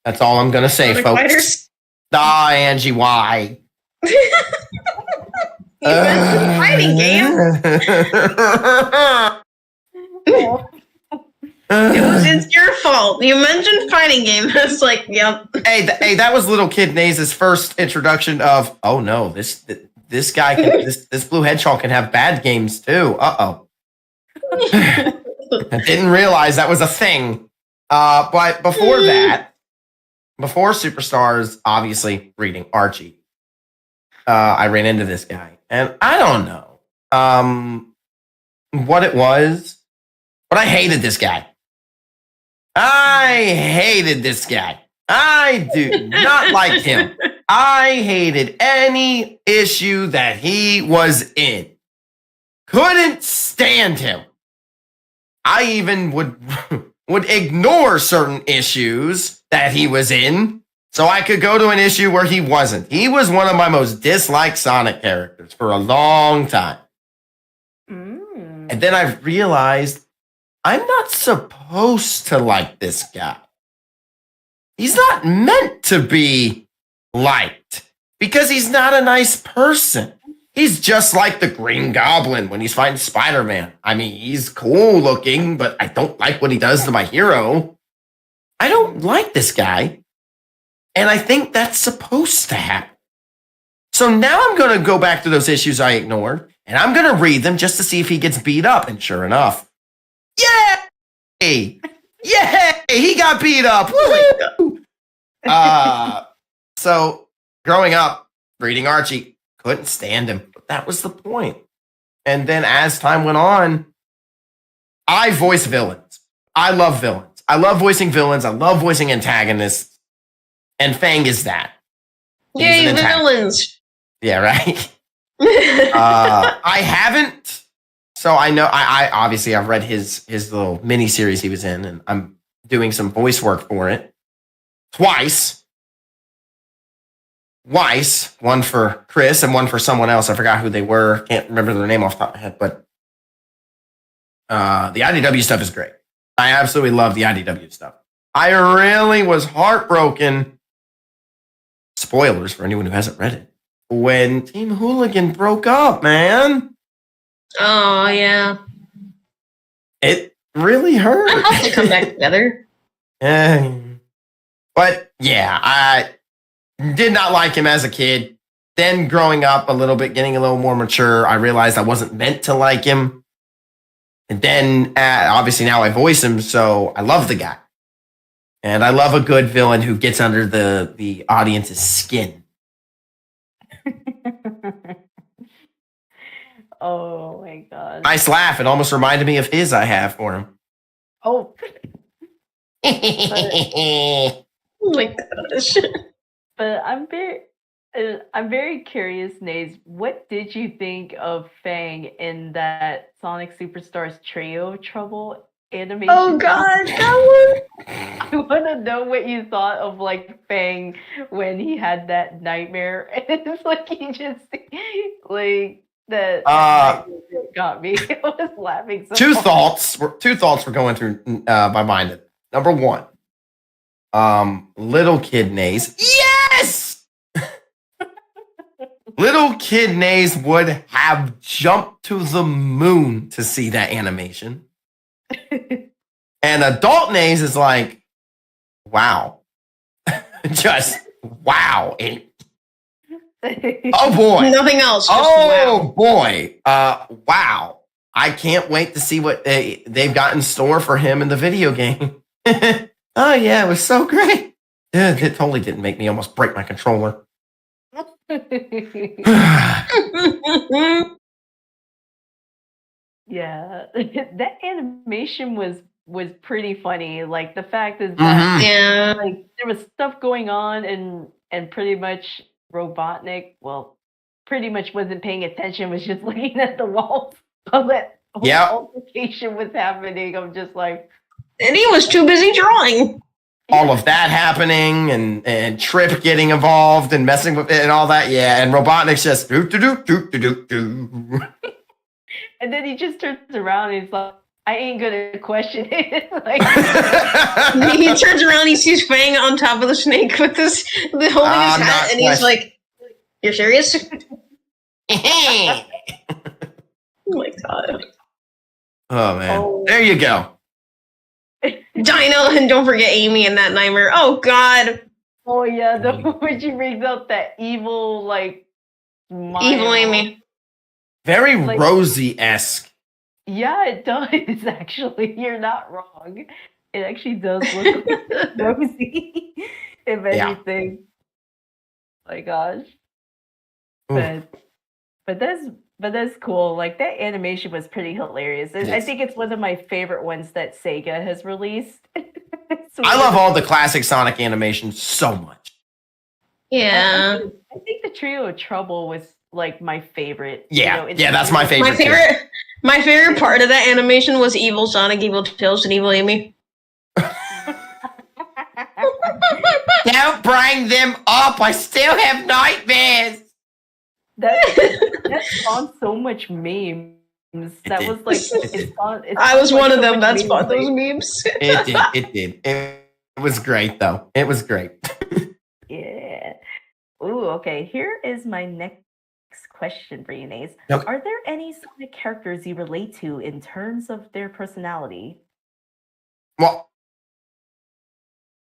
That's all I'm going to say, folks. Fighters? Angie, why? You mentioned fighting game. It's your fault. You mentioned fighting game. It's like, yep. Hey, that was little kid Naze's first introduction of, oh no, this guy can, this blue hedgehog can have bad games too. Uh-oh. I didn't realize that was a thing. But before that, before Superstars, obviously reading Archie, I ran into this guy, and I don't know what it was, but I hated this guy. I hated this guy. I do not like him. I hated any issue that he was in. Couldn't stand him. I even would ignore certain issues that he was in so I could go to an issue where he wasn't. He was one of my most disliked Sonic characters for a long time. And then I realized I'm not supposed to like this guy. He's not meant to be liked because he's not a nice person. He's just like the Green Goblin when he's fighting Spider-Man. I mean, he's cool looking, but I don't like what he does to my hero. I don't like this guy. And I think that's supposed to happen. So now I'm going to go back to those issues I ignored, and I'm going to read them just to see if he gets beat up. And sure enough, yay! Yay! He got beat up. Woo! So growing up, reading Archie, couldn't stand him. But that was the point. And then as time went on, I voice villains. I love villains. I love voicing villains. I love voicing antagonists. And Fang is that. Yay, villains! Yeah, right? I haven't. So I know, I obviously I've read his little mini series he was in, and I'm doing some voice work for it. Twice. One for Chris and one for someone else. I forgot who they were. Can't remember their name off the top of my head, but the IDW stuff is great. I absolutely love the IDW stuff. I really was heartbroken. Spoilers for anyone who hasn't read it. When Team Hooligan broke up, man. Oh, yeah. It really hurt. I hope they come back together. But yeah, I did not like him as a kid. Then growing up a little bit, getting a little more mature, I realized I wasn't meant to like him. And then obviously now I voice him, so I love the guy. And I love a good villain who gets under the audience's skin. Oh my god. Nice laugh. It almost reminded me of his I have for him. Oh. Oh my gosh. But I'm very curious, Naze. What did you think of Fang in that Sonic Superstars Trio Trouble animation? Oh god, that one! I want to know what you thought of like Fang when he had that nightmare. It's like he just like that got me. I was laughing. So Two hard. thoughts were going through my mind. Number one, little kid Naze. Yes! Little kid Naze would have jumped to the moon to see that animation. And adult Naze is like, wow. Just wow. And, oh boy. Nothing else. Just Oh wow. boy. Wow. I can't wait to see what they've got in store for him in the video game. Oh yeah, it was so great. Yeah, it totally didn't make me almost break my controller. Yeah, that animation was pretty funny. Like the fact is that Yeah. like there was stuff going on and pretty much Robotnik, well, pretty much wasn't paying attention, was just looking at the walls while that whole Yep. altercation was happening. I'm just like, And he was too busy drawing. All of that happening and Trip getting involved and messing with it and all that. Yeah, and Robotnik's just do do do do do do do. and then he just turns around and he's like, I ain't gonna question it. Like, He turns around, he sees Fang on top of the snake with holding his I'm hat, not and he's like, "You're serious?" Oh my god. Oh man, Oh. there you go. Dino, and don't forget Amy and that nightmare. Oh god. oh yeah, when she brings out that evil like smile. Evil Amy. Very Like- Rosie-esque. Yeah, it does actually. You're not wrong. It actually does look like Rosie. if Yeah. anything. My gosh. Ooh, But that's cool. Like that animation was pretty hilarious. it I is. think it's one of my favorite ones that Sega has released. It's I one love of all the classic Sonic animations so much. Yeah. I think the Trio of Trouble was like my favorite. Yeah, in yeah, the that's my original- favorite. My favorite part of that animation was Evil Sonic, Evil Tails, and Evil Amy. Don't bring them up. I still have nightmares. that spawned so much memes. That did. was like It I was one of so them much that memes, spawned those like- memes. did. It was great though. It was great. Yeah. Ooh, okay. Here is my next question for you, Naze. Okay. Are there any Sonic characters you relate to in terms of their personality? Well,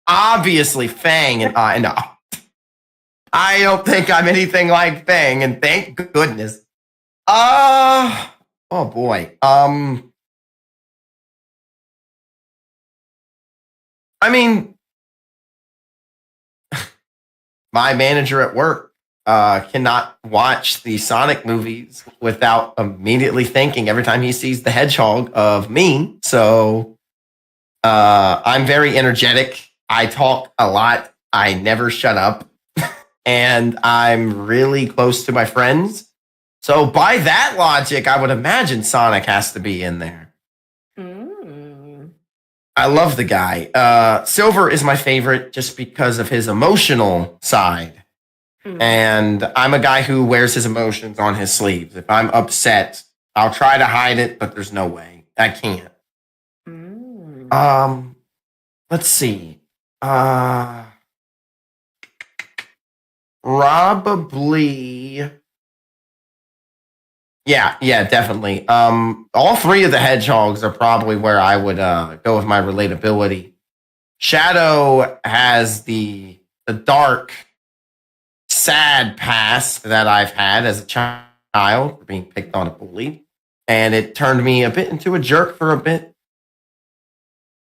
obviously Fang and I. No, I don't think I'm anything like Fang, and thank goodness. Oh boy. I mean, my manager at work cannot watch the Sonic movies without immediately thinking every time he sees the hedgehog of me. So I'm very energetic. I talk a lot. I never shut up. And I'm really close to my friends. So by that logic, I would imagine Sonic has to be in there. Mm. I love the guy. Silver is my favorite just because of his emotional side. Mm. And I'm a guy who wears his emotions on his sleeves. If I'm upset, I'll try to hide it, but there's no way. I can't. Mm. Let's see. Probably. Yeah, definitely. All three of the hedgehogs are probably where I would go with my relatability. Shadow has the dark, sad past that I've had as a child for being picked on and bullied, and it turned me a bit into a jerk for a bit.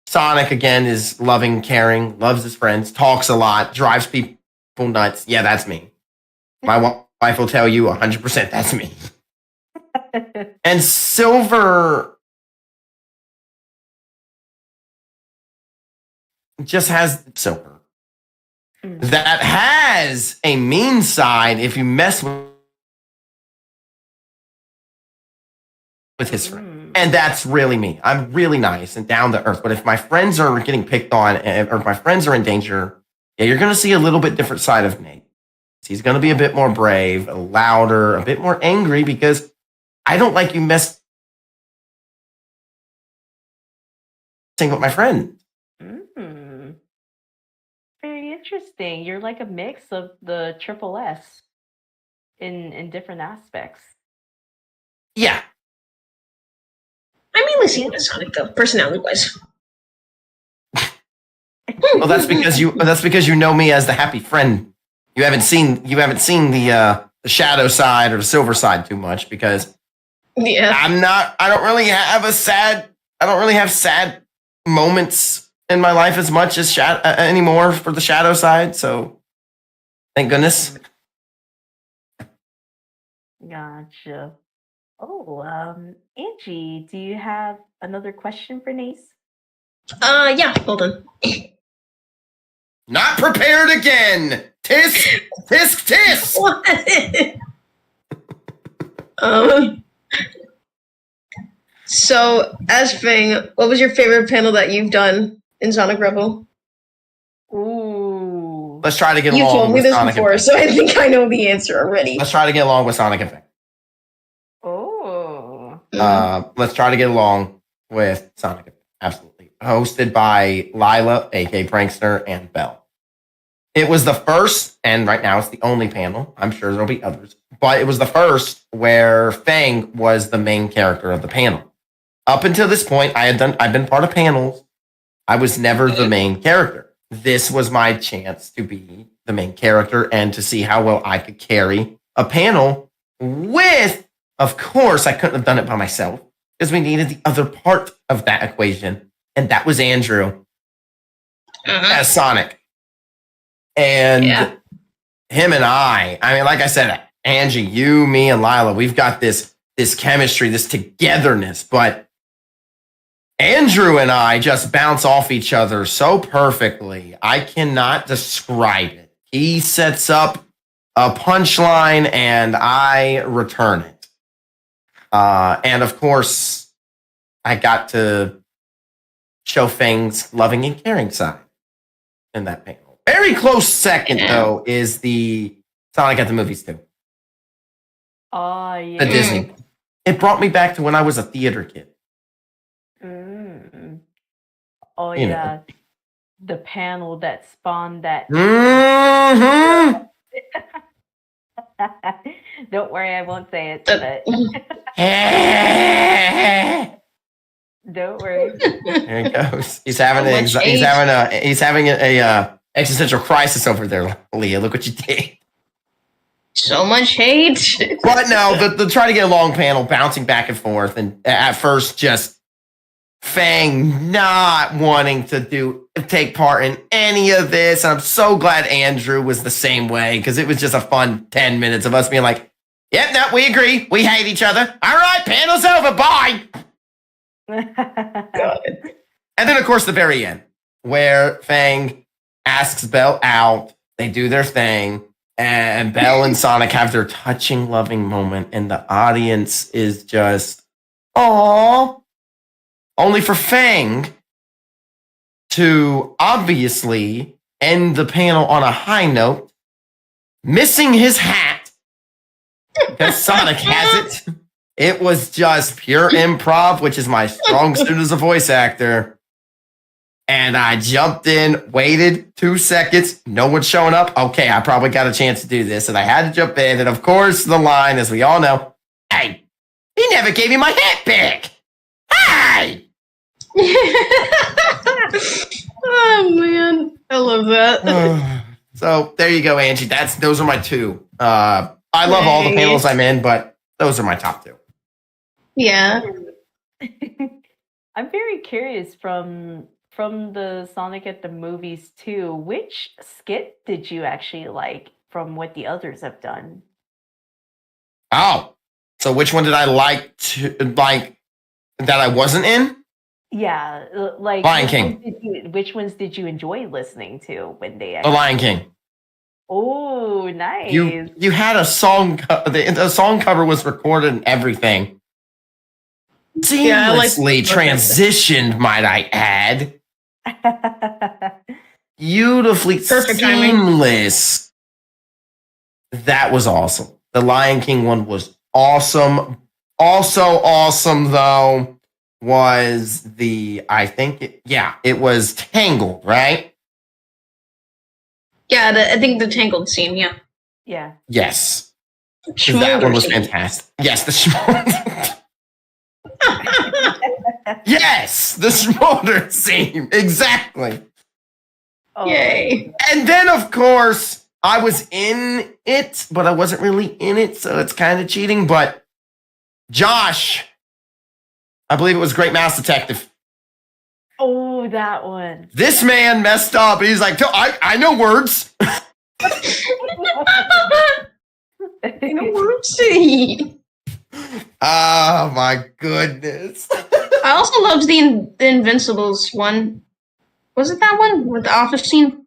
Sonic again is loving, caring, loves his friends, talks a lot, drives people nuts. Yeah, that's me. My wife will tell you 100% that's me. And Silver just has Silver that has a mean side if you mess with his friend. And that's really me. I'm really nice and down to earth. But if my friends are getting picked on or if my friends are in danger, yeah, you're going to see a little bit different side of Nate. He's going to be a bit more brave, louder, a bit more angry because I don't like you messing with my friend. Mm. Very interesting. You're like a mix of the triple S in different aspects. Yeah. I mainly see him as Sonic though, personality wise. Well, that's because you know me as the happy friend. You haven't seen the shadow side or the silver side too much because Yeah. I don't really have sad moments in my life as much as anymore for the shadow side. So thank goodness. Gotcha. Oh, Angie, do you have another question for Nace? Yeah, hold on. Not prepared again. Tisk, tisk, tisk. What? um, so, as Fang, what was your favorite panel that you've done in Sonic Rebel? Ooh. Let's try to get You along told me with this Sonic before, and so I think I know the answer already. Let's try to get along with Sonic and Fang. Oh. Let's try to get along with Sonic. Absolutely. Hosted by Lila, aka Prankster, and Belle. It was the first, and right now it's the only panel. I'm sure there'll be others, but it was the first where Fang was the main character of the panel. Up until this point, I've been part of panels. I was never the main character. This was my chance to be the main character and to see how well I could carry a panel with, of course, I couldn't have done it by myself because we needed the other part of that equation. And that was Andrew as Sonic. And Yeah. him and I mean, like I said, Angie, you, me, and Lila, we've got this chemistry, this togetherness, but Andrew and I just bounce off each other so perfectly. I cannot describe it. He sets up a punchline and I return it. And of course, I got to show Fang's loving and caring side in that panel. Very close second, though, is the Sonic at the Movies too. Oh, yeah. The Disney. It brought me back to when I was a theater kid. Oh, You yeah. The panel that spawned that. Mm-hmm. Don't worry, I won't say it. But don't worry. There he goes. He's having So much he's having a existential crisis over there, Leah. Look what you did. So much hate. But no, the try to get a long panel, bouncing back and forth, and at first just Fang not wanting to take part in any of this. And I'm so glad Andrew was the same way, because it was just a fun 10 minutes of us being like, yep, no, we agree. We hate each other. All right, panel's over. Bye. And then, of course, the very end, where Fang asks Belle out. They do their thing. And Belle and Sonic have their touching, loving moment. And the audience is just, aww. Only for Fang to obviously end the panel on a high note, missing his hat because Sonic has it. It was just pure improv, which is my strong suit as a voice actor. And I jumped in, waited 2 seconds, no one's showing up. Okay, I probably got a chance to do this. And I had to jump in. And of course, the line, as we all know, hey, he never gave me my hat back. Hey! Oh man, I love that. So there you go, Angie. Those are my two. I love all the panels I'm in, but those are my top two. Yeah. I'm very curious from the Sonic at the Movies too. Which skit did you actually like from what the others have done? Oh, so which one did I like that I wasn't in? Yeah, like Lion King. Which ones did you enjoy listening to when they? The Lion King. Oh, nice. You had a song. The song cover was recorded and everything. Seamlessly transitioned, might I add. Beautifully Perfect seamless. That was awesome. The Lion King one was awesome. Also awesome though was it was Tangled, right? Yeah, I think the Tangled scene, yeah. Yeah. Yes. Schmolder That one was scene. fantastic. Yes, the Schmolder. Yes, the Schmolder scene. Exactly. Oh. Yay. And then, of course, I was in it, but I wasn't really in it, so it's kind of cheating. But Josh, I believe it was Great Mouse Detective. Oh, that one. This man messed up. He's like, I know words. Whoopsie. Oh, my goodness. I also loved the Invincibles one. Was it that one with the office scene?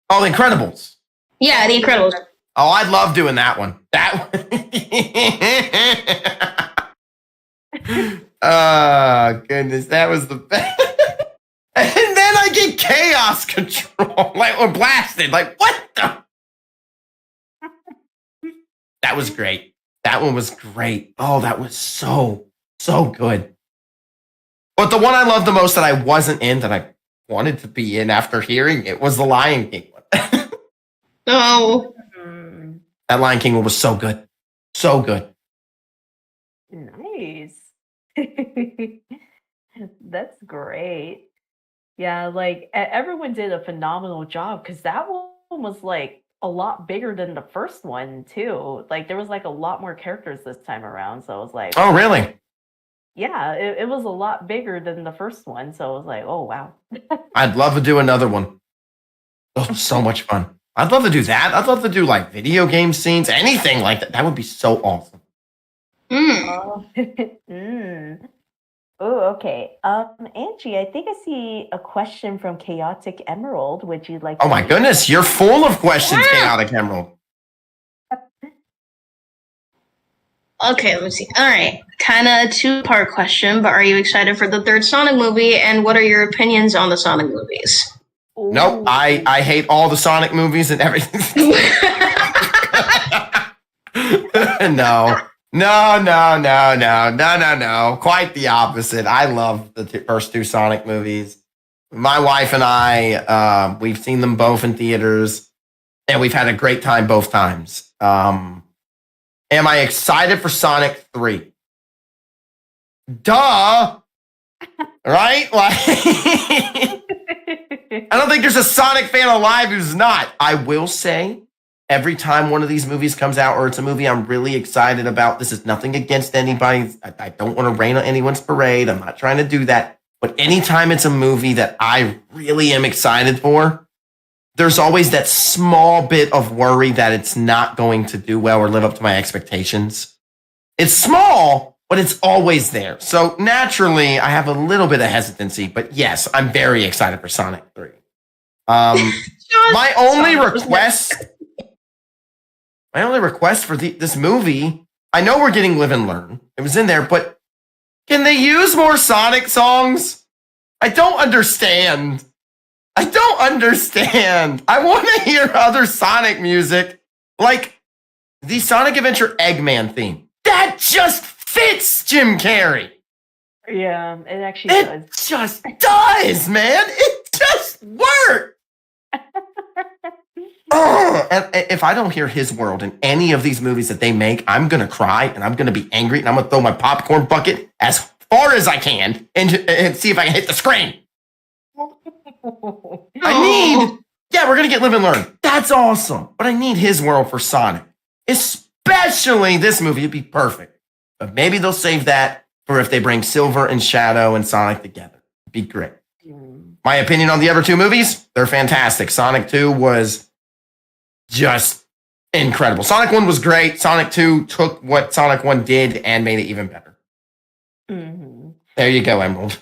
Oh, The Incredibles. Yeah, The Incredibles. Oh, I'd love doing that one. Oh, goodness. That was the best. And then I get chaos control. Or blasted. Like, what the? That was great. That one was great. Oh, that was so good. But the one I loved the most that I wasn't in, that I wanted to be in after hearing it, was the Lion King one. Oh. That Lion King one was so good. So good. Nice. That's great. Yeah, like everyone did a phenomenal job because that one was like a lot bigger than the first one too. Like there was like a lot more characters this time around. So I was like, Oh, really? yeah, it was a lot bigger than the first one. So I was like, oh wow. I'd love to do another one. Oh, so much fun. I'd love to do that. I'd love to do like video game scenes, anything like that. That would be so awesome. Oh, Oh, okay. Angie, I think I see a question from Chaotic Emerald. Would you like to Oh my read? goodness, you're full of questions, Chaotic Emerald. Okay, let me see. All right, kind of two-part question, but are you excited for the third Sonic movie? And what are your opinions on the Sonic movies? Nope, I hate all the Sonic movies and everything. No. Quite the opposite. I love the first two Sonic movies. My wife and I, we've seen them both in theaters, and we've had a great time both times. Am I excited for Sonic 3? Duh! Right? Like, I don't think there's a Sonic fan alive who's not. I will say, every time one of these movies comes out, or it's a movie I'm really excited about, this is nothing against anybody. I don't want to rain on anyone's parade. I'm not trying to do that. But anytime it's a movie that I really am excited for, there's always that small bit of worry that it's not going to do well or live up to my expectations. It's small, but it's always there. So naturally, I have a little bit of hesitancy. But yes, I'm very excited for Sonic 3. My only request for this movie, I know we're getting Live and Learn. It was in there, but can they use more Sonic songs? I don't understand. I want to hear other Sonic music, like the Sonic Adventure Eggman theme. That just fits Jim Carrey. Yeah, it actually does. It just does, man. It just works. And if I don't hear his world in any of these movies that they make, I'm going to cry and I'm going to be angry and I'm going to throw my popcorn bucket as far as I can and see if I can hit the screen. We're going to get Live and Learn. That's awesome. But I need his world for Sonic. Especially this movie. It'd be perfect. But maybe they'll save that for if they bring Silver and Shadow and Sonic together. It'd be great. My opinion on the other two movies, they're fantastic. Sonic 2 was just incredible. Sonic 1 was great. Sonic 2 took what Sonic 1 did and made it even better. Mm-hmm. There you go, Emerald.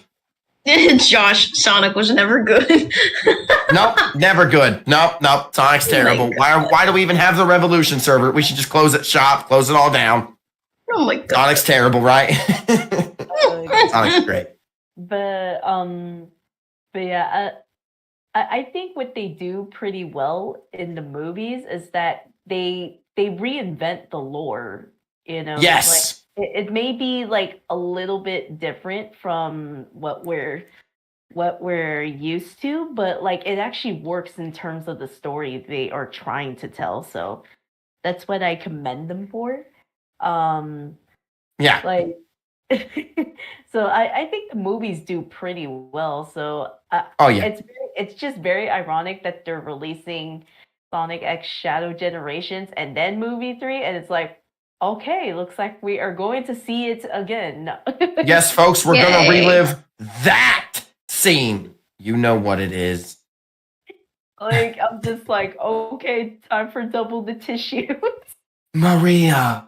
Josh, Sonic was never good. Nope, never good. Nope. Sonic's terrible. Why do we even have the Revolution server? We should just close it shop, close it all down. Oh my god. Sonic's terrible, right? Sonic's great. But yeah, I think what they do pretty well in the movies is that they reinvent the lore. You know, Yes. Like, it may be like a little bit different from what we're used to, but like it actually works in terms of the story they are trying to tell. So that's what I commend them for. Yeah. Like, so I think the movies do pretty well. So Oh, yeah. it's just very ironic that they're releasing Sonic X Shadow Generations and then movie 3, and it's like, okay, looks like we are going to see it again. Yes, folks, we're going to Yay. relive that scene. You know what it is. Like, I'm just like, okay, time for double the tissues. Maria.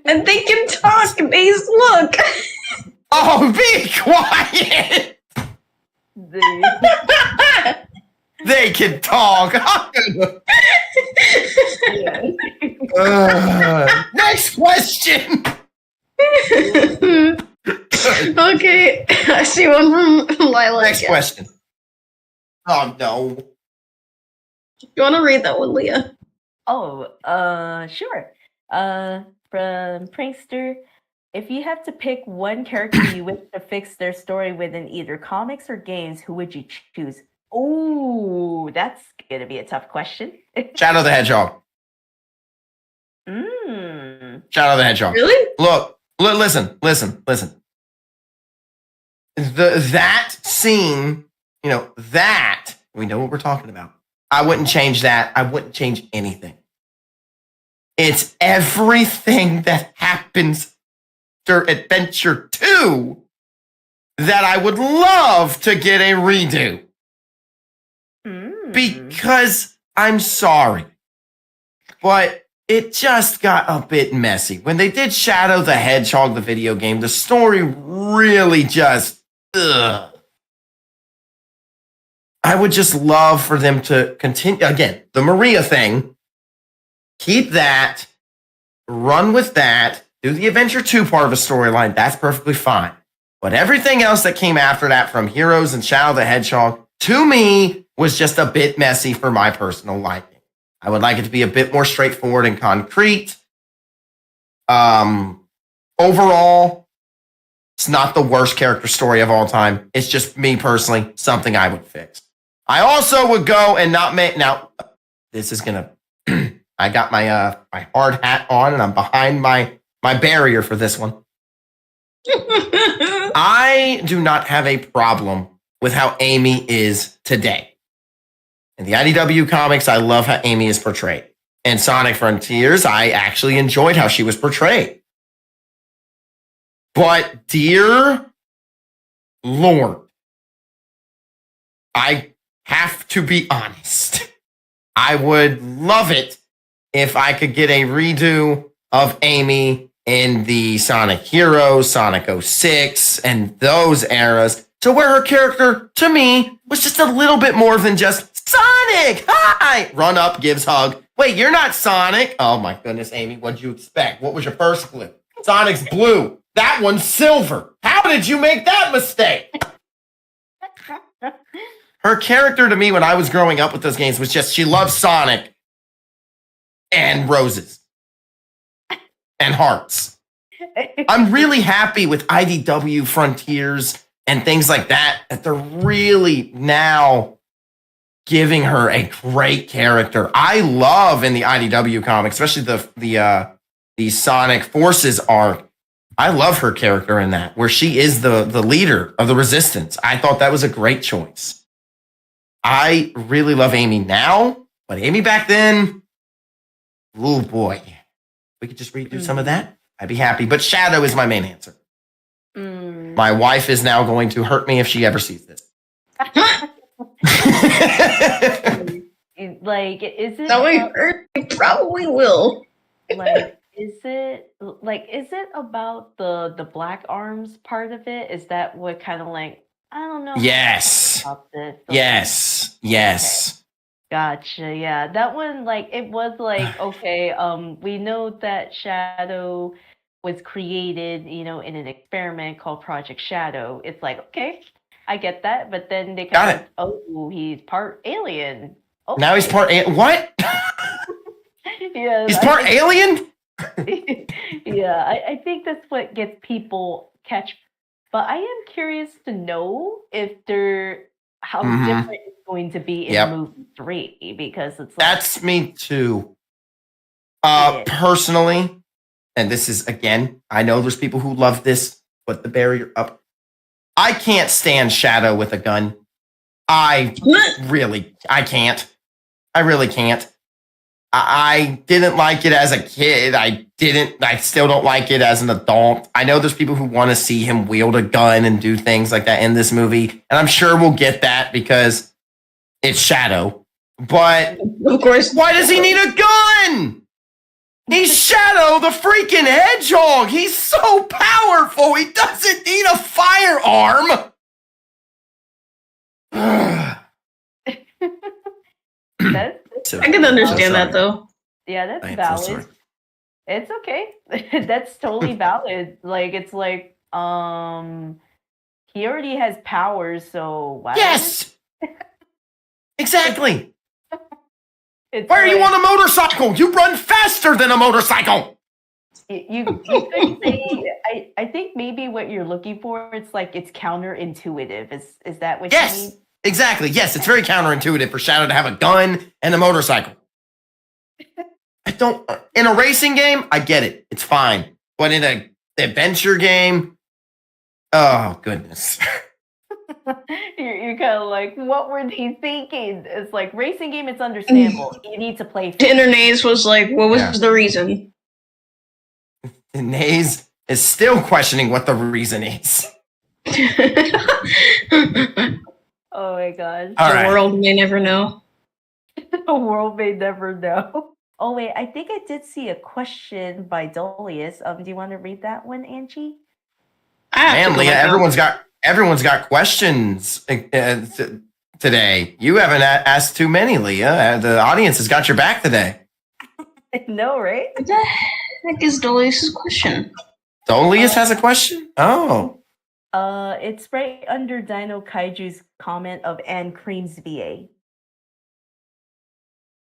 And they can talk, Maze, look! Oh, be quiet. They can talk. Next question. Okay, I see one from Lila. Next again. question. Oh, no. You want to read that one, Leah? Oh, sure. From Prankster, if you have to pick one character you wish to fix their story within either comics or games, who would you choose? Oh, that's gonna be a tough question. Shadow the Hedgehog. Shadow the Hedgehog. Really? Look, listen. That scene, that, we know what we're talking about. I wouldn't change that. I wouldn't change anything. It's everything that happens after Adventure 2 that I would love to get a redo. Because I'm sorry, but it just got a bit messy. When they did Shadow the Hedgehog, the video game, the story really just, ugh. I would just love for them to continue, again, the Maria thing, keep that, run with that, do the Adventure 2 part of a storyline, that's perfectly fine. But everything else that came after that from Heroes and Shadow the Hedgehog, to me, was just a bit messy for my personal liking. I would like it to be a bit more straightforward and concrete. Overall, it's not the worst character story of all time. It's just me personally, something I would fix. I also would go and not make, now, this is gonna, I got my my hard hat on and I'm behind my barrier for this one. I do not have a problem with how Amy is today. In the IDW comics, I love how Amy is portrayed. In Sonic Frontiers, I actually enjoyed how she was portrayed. But dear Lord, I have to be honest. I would love it if I could get a redo of Amy in the Sonic Heroes, Sonic 06, and those eras, to where her character, to me, was just a little bit more than just Sonic! Hi! Run up, gives hug. Wait, you're not Sonic? Oh my goodness, Amy, what'd you expect? What was your first clue? Sonic's blue. That one's silver. How did you make that mistake? Her character to me when I was growing up with those games was just, she loves Sonic and roses and hearts. I'm really happy with IDW Frontiers and things like that, that they're really now giving her a great character. I love in the IDW comics, especially the Sonic Forces arc. I love her character in that, where she is the leader of the Resistance. I thought that was a great choice. I really love Amy now, but Amy back then, oh boy. We could just redo some of that. I'd be happy. But Shadow is my main answer. My wife is now going to hurt me if she ever sees this. Like, is it? That way hurt? You probably will. Like, is it about the Black Arms part of it? Is that what kind of like, I don't know. Yes. About this. Yes. Yes. Okay. Gotcha. Yeah, that one, like, it was like, okay, we know that Shadow was created, in an experiment called Project Shadow. It's like, okay, I get that, but then they kind of, oh, he's part alien. Okay. Now he's part what? Yeah, he's part alien? Yeah, I think that's what gets people catch. But I am curious to know if how different it's going to be in movie 3, because it's like, that's me too. Personally, and this is, again, I know there's people who love this, put the barrier up. I can't stand Shadow with a gun. I can't. I really can't. I didn't like it as a kid. I still don't like it as an adult. I know there's people who want to see him wield a gun and do things like that in this movie. And I'm sure we'll get that because it's Shadow. But of course, why does he need a gun? He's Shadow the freaking Hedgehog. He's so powerful. He doesn't need a firearm. I can understand that though. Yeah, that's valid. It's okay. That's totally valid. Like, it's like, he already has powers, so why? Yes. Exactly. Why are you on a motorcycle? You run faster than a motorcycle. You could say, I think maybe what you're looking for, it's like, it's counterintuitive. Is that what you mean? Exactly. Yes, it's very counterintuitive for Shadow to have a gun and a motorcycle. In a racing game, I get it. It's fine. But in an adventure game, oh, goodness. You're kind of like, what were they thinking? It's like, racing game, it's understandable. You need to play. Inner Naze was like, what was the reason? Naze is still questioning what the reason is. Oh my gosh. All The right. world may never know. The world may never know. Oh wait, I think I did see a question by Dolius. Do you want to read that one, Angie? I have to Man, go Leah, back down. everyone's got questions today. You haven't asked too many, Leah. The audience has got your back today. I know, right? What the heck is Dolius' question? Dolius has a question? Oh. It's right under Dino Kaiju's comment of Anne Cream's VA.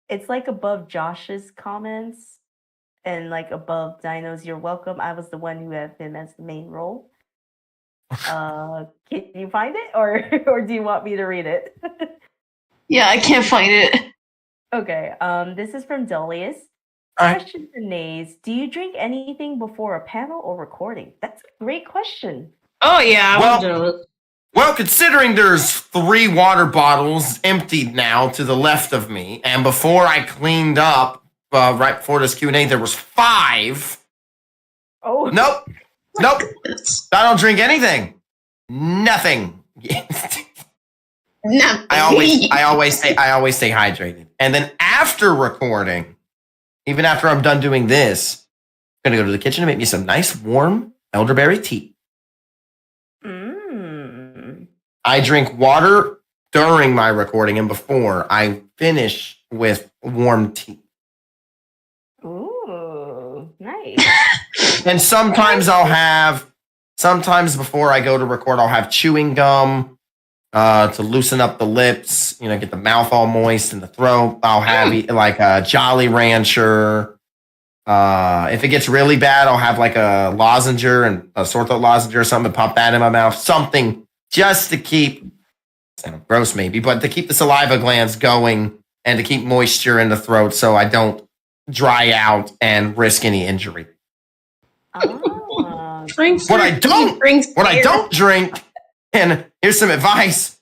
It's like above Josh's comments and like above Dino's "You're welcome." I was the one who had him as the main role. Can you find it, or or do you want me to read it? Yeah, I can't find it. Okay. This is from Dolius. All right. Question for Naze: do you drink anything before a panel or recording? That's a great question. Oh yeah, I Well- will do it. Well, considering there's 3 water bottles emptied now to the left of me, and before I cleaned up, right before this Q&A, there was 5. Oh Nope. Nope. I don't drink anything. Nothing. No. I always stay hydrated. And then after recording, even after I'm done doing this, I'm gonna go to the kitchen and make me some nice warm elderberry tea. I drink water during my recording and before I finish with warm tea. Ooh, nice. And sometimes sometimes before I go to record, I'll have chewing gum to loosen up the lips, get the mouth all moist and the throat. I'll have like a Jolly Rancher. If it gets really bad, I'll have like a lozenge and a sore throat lozenge or something, pop that in my mouth. Something just to keep, sound gross maybe, but to keep the saliva glands going and to keep moisture in the throat so I don't dry out and risk any injury. Ah, What I don't drink, and here's some advice.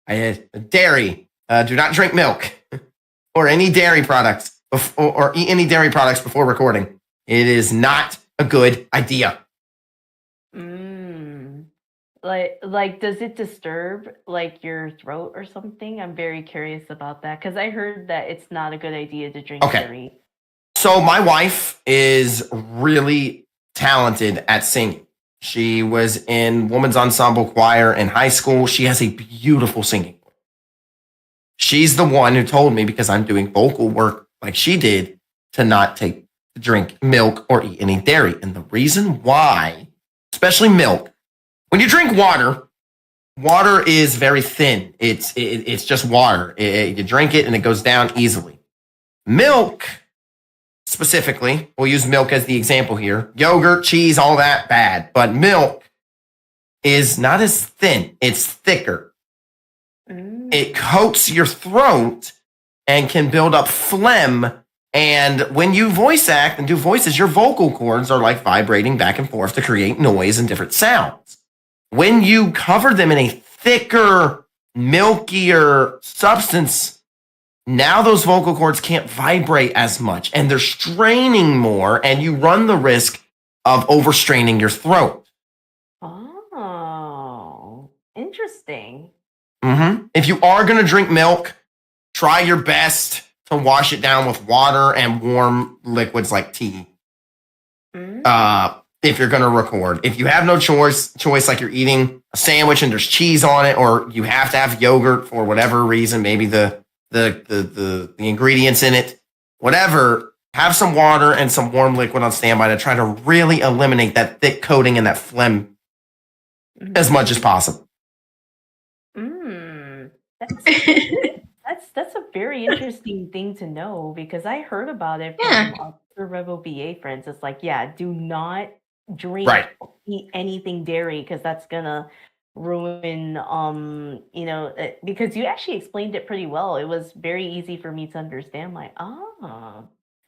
Dairy. Do not drink milk or any dairy products or eat any dairy products before recording. It is not a good idea. Like, does it disturb like your throat or something? I'm very curious about that because I heard that it's not a good idea to drink dairy. So my wife is really talented at singing. She was in women's ensemble choir in high school. She has a beautiful singing voice. She's the one who told me, because I'm doing vocal work like she did, to not drink milk or eat any dairy. And the reason why, especially milk, when you drink water is very thin. It's just water. You drink it and it goes down easily. Milk, specifically, we'll use milk as the example here. Yogurt, cheese, all that, bad. But milk is not as thin. It's thicker. It coats your throat and can build up phlegm. And when you voice act and do voices, your vocal cords are like vibrating back and forth to create noise and different sounds. When you cover them in a thicker, milkier substance, now those vocal cords can't vibrate as much and they're straining more, and you run the risk of overstraining your throat. Oh, interesting. If you are going to drink milk, try your best to wash it down with water and warm liquids like tea. If you're going to record. If you have no choice, like you're eating a sandwich and there's cheese on it, or you have to have yogurt for whatever reason, maybe the ingredients in it, whatever, have some water and some warm liquid on standby to try to really eliminate that thick coating and that phlegm as much as possible. That's a very interesting thing to know, because I heard about it from other Rebel BA friends. It's like, do not drink or eat anything dairy, because that's gonna ruin because you actually explained it pretty well. It was very easy for me to understand. Like,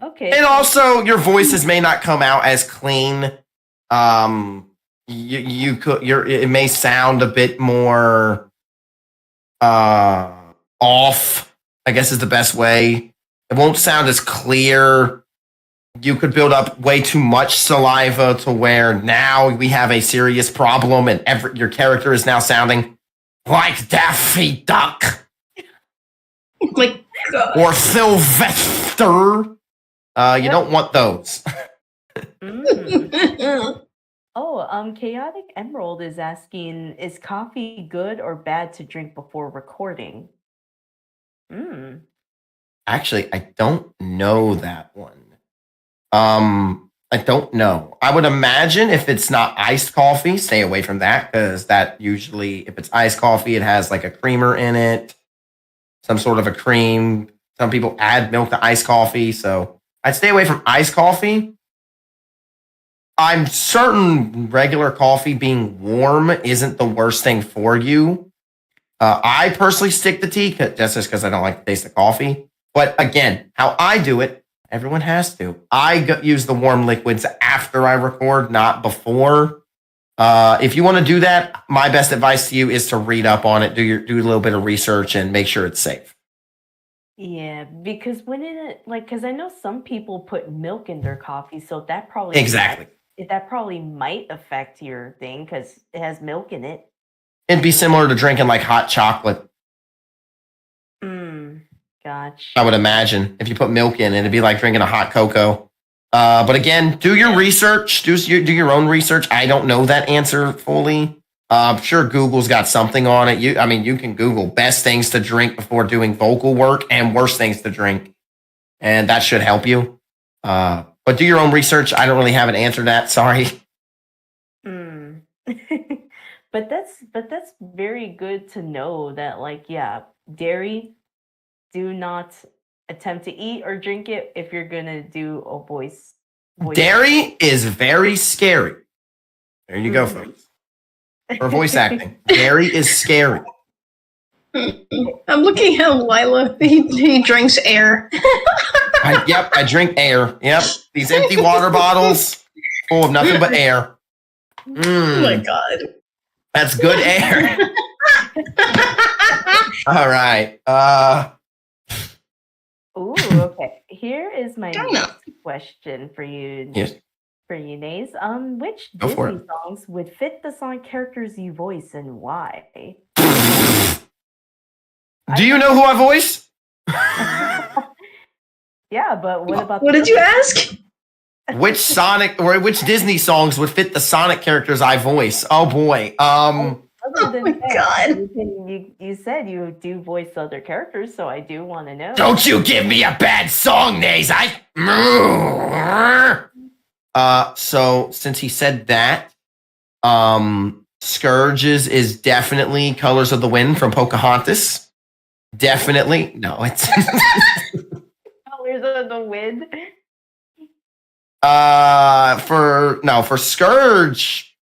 okay. And also, your voices may not come out as clean. It may sound a bit more off, I guess is the best way. It won't sound as clear. You could build up way too much saliva to where now we have a serious problem, and your character is now sounding like Daffy Duck Like, God. or Sylvester. You don't want those. Mm. Oh, Chaotic Emerald is asking, is coffee good or bad to drink before recording? Mm. Actually, I don't know that one. I don't know. I would imagine if it's not iced coffee, stay away from that because that usually, if it's iced coffee, it has like a creamer in it, some sort of a cream. Some people add milk to iced coffee, so I'd stay away from iced coffee. I'm certain regular coffee being warm isn't the worst thing for you. I personally stick to tea just because I don't like the taste of coffee. But again, how I do it, everyone has to. Use the warm liquids after I record, not before. If you want to do that, my best advice to you is to read up on it, do a little bit of research, and make sure it's safe. Yeah, because because I know some people put milk in their coffee, so that probably Exactly. that probably might affect your thing because it has milk in it. It'd be similar to drinking like hot chocolate. Gotcha. I would imagine if you put milk in, it'd be like drinking a hot cocoa. But again, do your research. Do your own research. I don't know that answer fully. I'm sure Google's got something on it. You can Google best things to drink before doing vocal work and worst things to drink, and that should help you. But do your own research. I don't really have an answer to that. Sorry. But that's very good to know that, like, yeah, dairy, do not attempt to eat or drink it if you're gonna do a voice. Dairy is very scary. There you go, folks. For voice acting, dairy is scary. I'm looking at Lila. He drinks air. I drink air. Yep, these empty water bottles full of nothing but air. Oh my God. That's good air. All right. Ooh, okay. Here is my Don't next question for you. Yes. For you, Naze. Which Go for Disney songs would fit the song characters you voice and why? Do you know who I voice? Yeah, but what about What did you ask? Which Disney songs would fit the Sonic characters I voice? Oh boy. Other than my that, God. you said you do voice other characters, so I do want to know. Don't you give me a bad song, Naze. So since he said that, Scourge's is definitely Colors of the Wind from Pocahontas. Definitely. No, it's Colors of the Wind. for Scourge,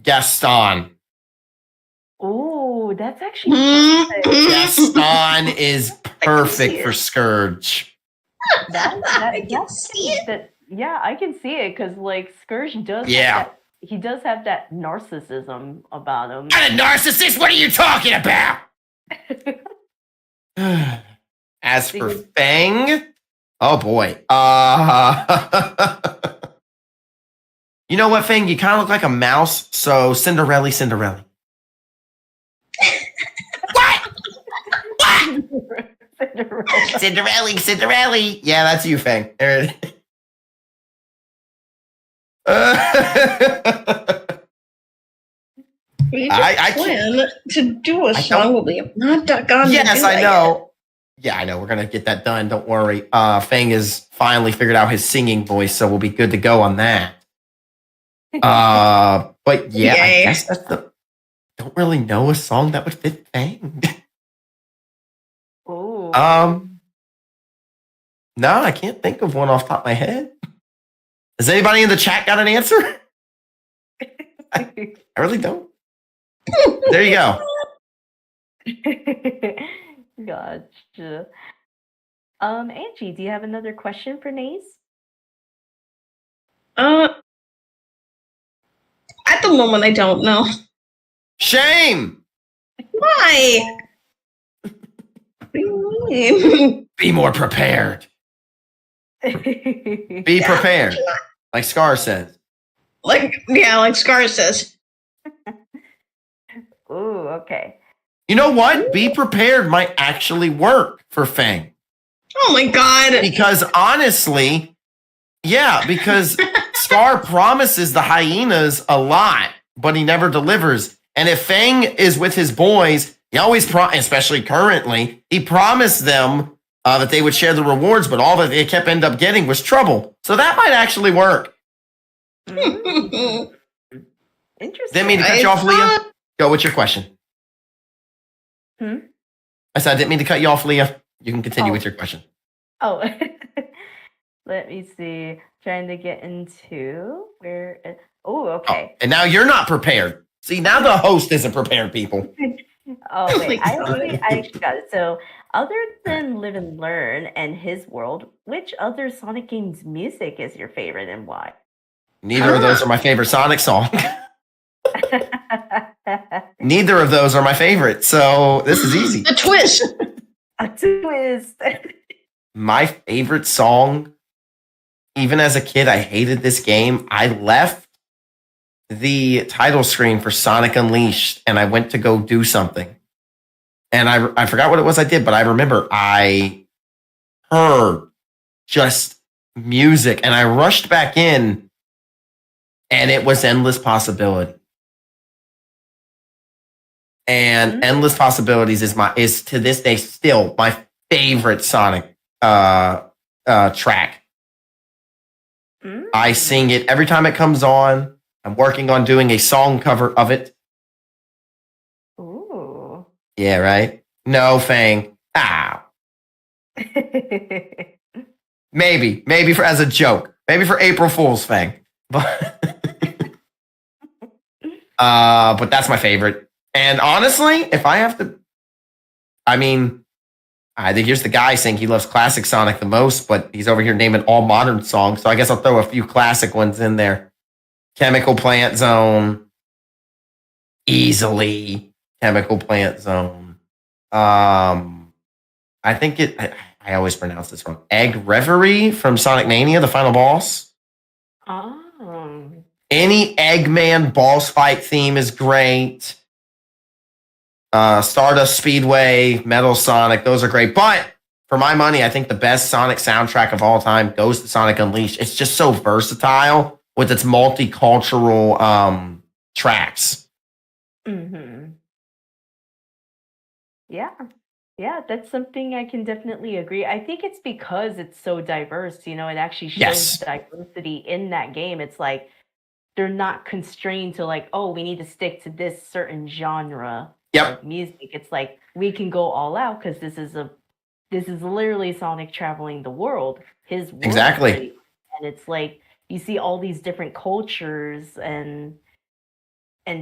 Gaston. Ooh, that's actually perfect. Gaston is perfect for Scourge. I can see it. Yeah, I can see it because like Scourge does. Yeah. He does have that narcissism about him. Not a narcissist. What are you talking about? As for Fang, oh boy. You know what, Fang? You kind of look like a mouse. So Cinderella. What? Cinderella. Yeah, that's you, Fang. There it is. I plan to do a song with Liam. Not gone. Yes, I know. Yeah, I know. We're gonna get that done. Don't worry. Fang has finally figured out his singing voice, so we'll be good to go on that. But yeah, I guess that's don't really know a song that would fit Fang. Ooh. No, I can't think of one off the top of my head. Has anybody in the chat got an answer? I really don't. There you go. Gotcha. Angie, do you have another question for Naze? At the moment, I don't know. Shame. Why? What do you mean? Be more prepared. Be prepared. Like Scar says. Like Scar says. Ooh, okay. You know what? Be prepared might actually work for Fang. Oh my god. Because honestly, because Scar promises the hyenas a lot, but he never delivers. And if Fang is with his boys, he always, especially currently, he promised them that they would share the rewards, but all that they kept end up getting was trouble. So that might actually work. Interesting. Didn't mean to cut you off, Leah. Go, what's your question? I said I didn't mean to cut you off, Leah. You can continue with your question. Oh, let me see. Trying to get into where. Oh, okay. Oh, and now you're not prepared. See, now the host isn't prepared, people. Oh, wait. I got it. So, other than Live and Learn and His World, which other Sonic game's music is your favorite and why? Neither of those are my favorite Sonic song. Neither of those are my favorite, so this is easy. A twist. A twist. My favorite song, even as a kid, I hated this game. I left the title screen for Sonic Unleashed and I went to go do something. And I forgot what it was I did, but I remember I heard just music and I rushed back in and it was Endless Possibility. And Endless Possibilities is to this day still my favorite Sonic track. I sing it every time it comes on. I'm working on doing a song cover of it. Ooh. Yeah, right? No, Fang. Ow. Maybe for as a joke. Maybe for April Fool's, Fang. But but that's my favorite. And honestly, if I have to, I think here's the guy saying he loves classic Sonic the most, but he's over here naming all modern songs. So I guess I'll throw a few classic ones in there. Chemical Plant Zone. Easily. Chemical Plant Zone. I think I always pronounce this wrong. Egg Reverie from Sonic Mania, the final boss. Oh. Any Eggman boss fight theme is great. Stardust Speedway, Metal Sonic, those are great. But for my money, I think the best Sonic soundtrack of all time goes to Sonic Unleashed. It's just so versatile with its multicultural tracks. Mm-hmm. Yeah, that's something I can definitely agree. I think it's because it's so diverse, it actually shows diversity in that game. It's like they're not constrained to like, oh, we need to stick to this certain genre of music. It's like we can go all out because this is literally Sonic traveling the world, his world. Exactly. And it's like you see all these different cultures and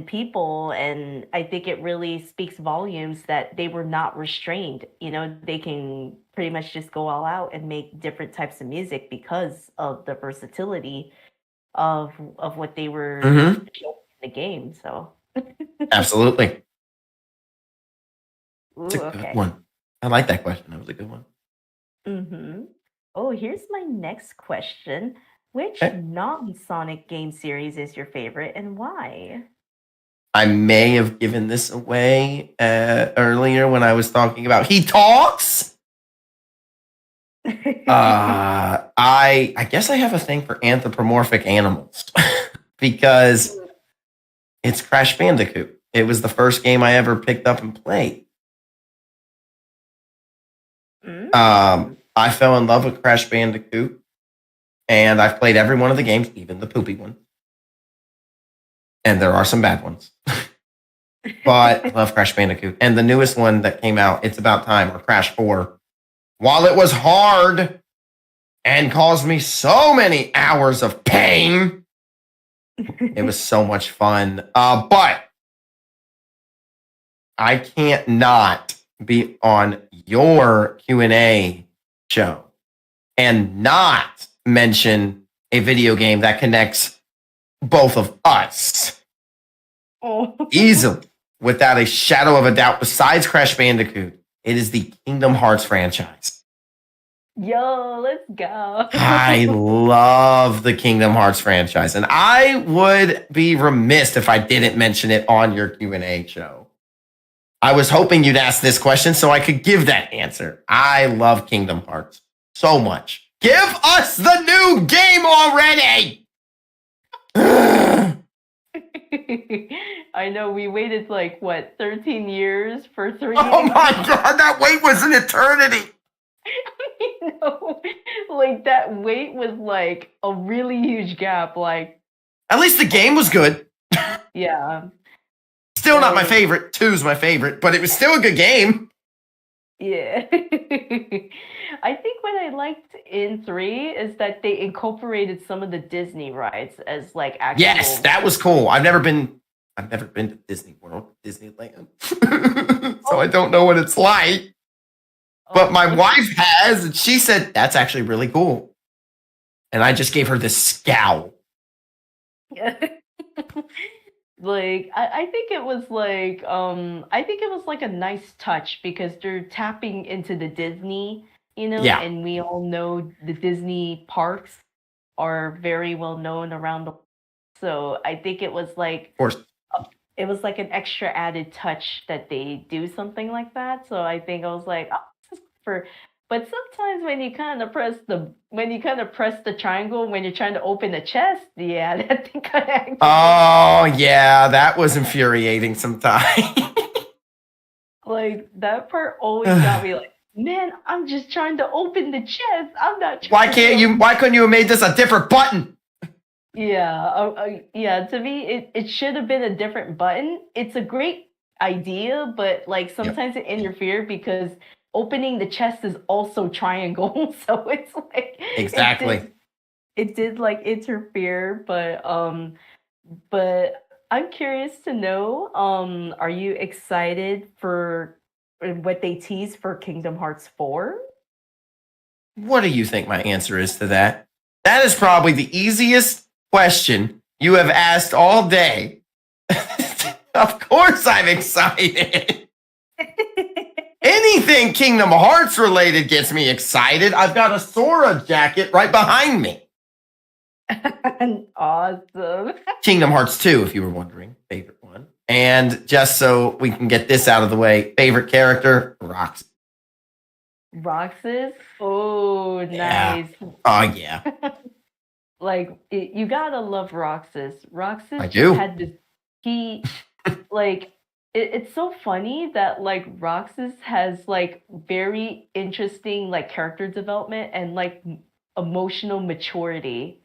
people, and I think it really speaks volumes that they were not restrained. They can pretty much just go all out and make different types of music because of the versatility of what they were showing in the game. So absolutely. That's a good one. I like that question. That was a good one. Oh, here's my next question. Which non-Sonic game series is your favorite and why? I may have given this away earlier when I was talking about He Talks. I guess I have a thing for anthropomorphic animals because it's Crash Bandicoot. It was the first game I ever picked up and played. I fell in love with Crash Bandicoot, and I've played every one of the games, even the poopy one. And there are some bad ones. But I love Crash Bandicoot. And the newest one that came out, It's About Time, or Crash 4, while it was hard and caused me so many hours of pain, it was so much fun. But I can't not be on your Q&A show and not mention a video game that connects both of us easily, without a shadow of a doubt. Besides Crash Bandicoot, it is the Kingdom Hearts franchise. Yo, let's go. I love the Kingdom Hearts franchise, and I would be remiss if I didn't mention it on your Q&A show. I was hoping you'd ask this question so I could give that answer. I love Kingdom Hearts so much. Give us the new game already! I know we waited 13 years for 3. Oh my god, that wait was an eternity! I know. That wait was a really huge gap. At least the game was good. Yeah. Still not my favorite. 2's my favorite, but it was still a good game. Yeah. I think what I liked in 3 is that they incorporated some of the Disney rides as actual. Yes, that was cool. I've never been to Disney World, Disneyland. So I don't know what it's like. But my wife has, and she said that's actually really cool. And I just gave her this scowl. I think it was a nice touch because they're tapping into the Disney, Yeah. and we all know the Disney parks are very well known around the world. So I think it was Of course. it was an extra added touch that they do something like that. So I think I was like, oh, this is for. But sometimes when you kind of press the triangle when you're trying to open the chest, yeah, that thing kind of. Oh yeah, that was infuriating sometimes. That part always got me man, I'm just trying to open the chest. I'm not. Why couldn't you have made this a different button? Yeah, yeah. To me, it should have been a different button. It's a great idea, but sometimes it interfered because opening the chest is also triangle, so it's Exactly. It did interfere, but I'm curious to know, are you excited for what they tease for Kingdom Hearts 4? What do you think my answer is to that? That is probably the easiest question you have asked all day. Of course I'm excited. Anything Kingdom Hearts related gets me excited. I've got a Sora jacket right behind me. Awesome. Kingdom Hearts 2, if you were wondering, favorite one. And just so we can get this out of the way, favorite character, Roxas. Roxas? Oh, nice. Yeah. Oh, yeah. You gotta love Roxas. Roxas I do. had this, it's so funny that Roxas has very interesting character development and emotional maturity.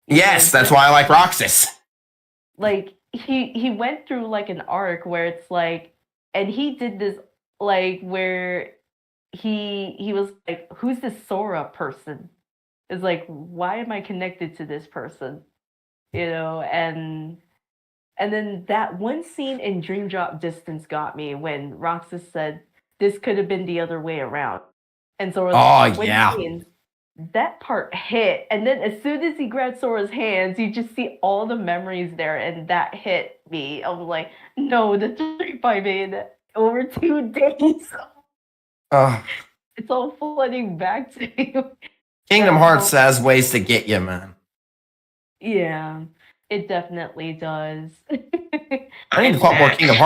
Yes, that's why I like Roxas. He went through an arc where it's and he did this where he was who's this Sora person? It's why am I connected to this person? And then that one scene in Dream Drop Distance got me when Roxas said this could have been the other way around. And Sora's yeah. That part hit. And then as soon as he grabbed Sora's hands, you just see all the memories there, and that hit me. I was like, no, the 358 over 2 days. It's all flooding back to you. Kingdom Hearts has ways to get you, man. Yeah, it definitely does. I need to talk more Kingdom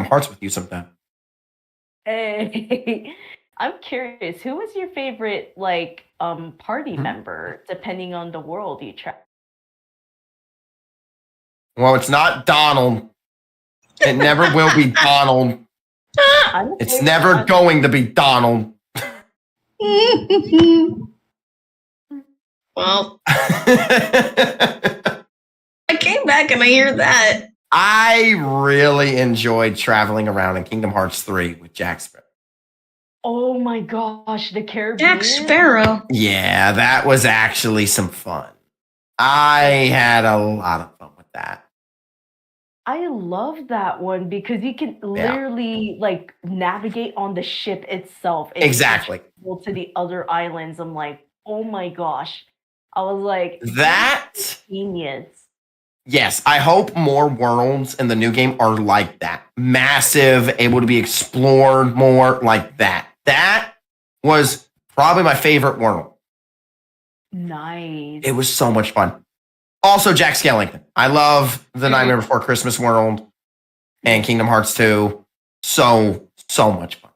Hearts with you sometime. Hey, I'm curious, who was your favorite party member, depending on the world you try? Well, it's not Donald. It never will be Donald. It's never going to be Donald. Well, I came back and I hear that. I really enjoyed traveling around in Kingdom Hearts 3 with Jack Sparrow. Oh my gosh, the Caribbean. Jack Sparrow. Yeah, that was actually some fun. I had a lot of fun with that. I love that one because you can literally navigate on the ship itself. And exactly. Go to the other islands. I'm like, oh my gosh. I was like, that genius. Yes, I hope more worlds in the new game are like that. Massive, able to be explored more like that. That was probably my favorite world. Nice. It was so much fun. Also, Jack Skellington. I love the Nightmare Before Christmas world and Kingdom Hearts 2. so much fun.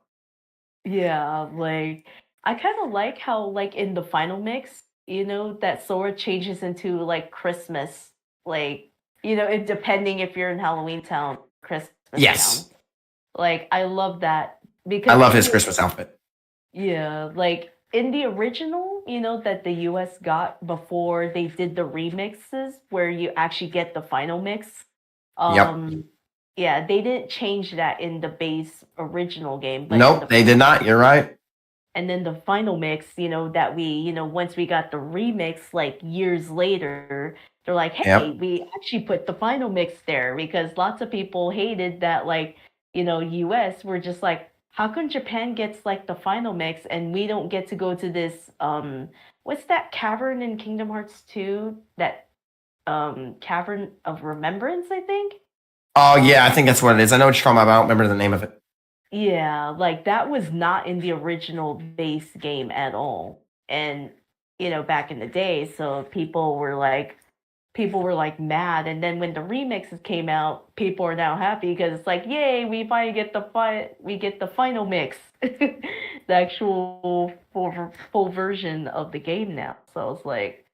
Yeah, like I kind of like how like in the final mix, that Sora changes into like Christmas, like it depending if you're in Halloween Town, Christmas Town. Yes, Like I love that I because love his Christmas outfit. yeah, like in the original, that the US got before they did the remixes where you actually get the final mix. Yep. Yeah, they didn't change that in the base original game, but Nope, they did not. You're right. and then the final mix, that we, once we got the remix like years later, they're like, hey, Yep. we actually put the final mix there because lots of people hated that, like, US were just like, how come Japan gets like the final mix and we don't get to go to this what's that cavern in Kingdom Hearts 2? That Cavern of Remembrance, I think? Oh yeah, I think that's what it is. I know what you're talking about. I don't remember the name of it. Yeah, like that was not in the original base game at all. And back in the day, so people were like mad, and then when the remixes came out, people are now happy because it's like, yay, we finally get the final mix. The actual full version of the game now. So it's like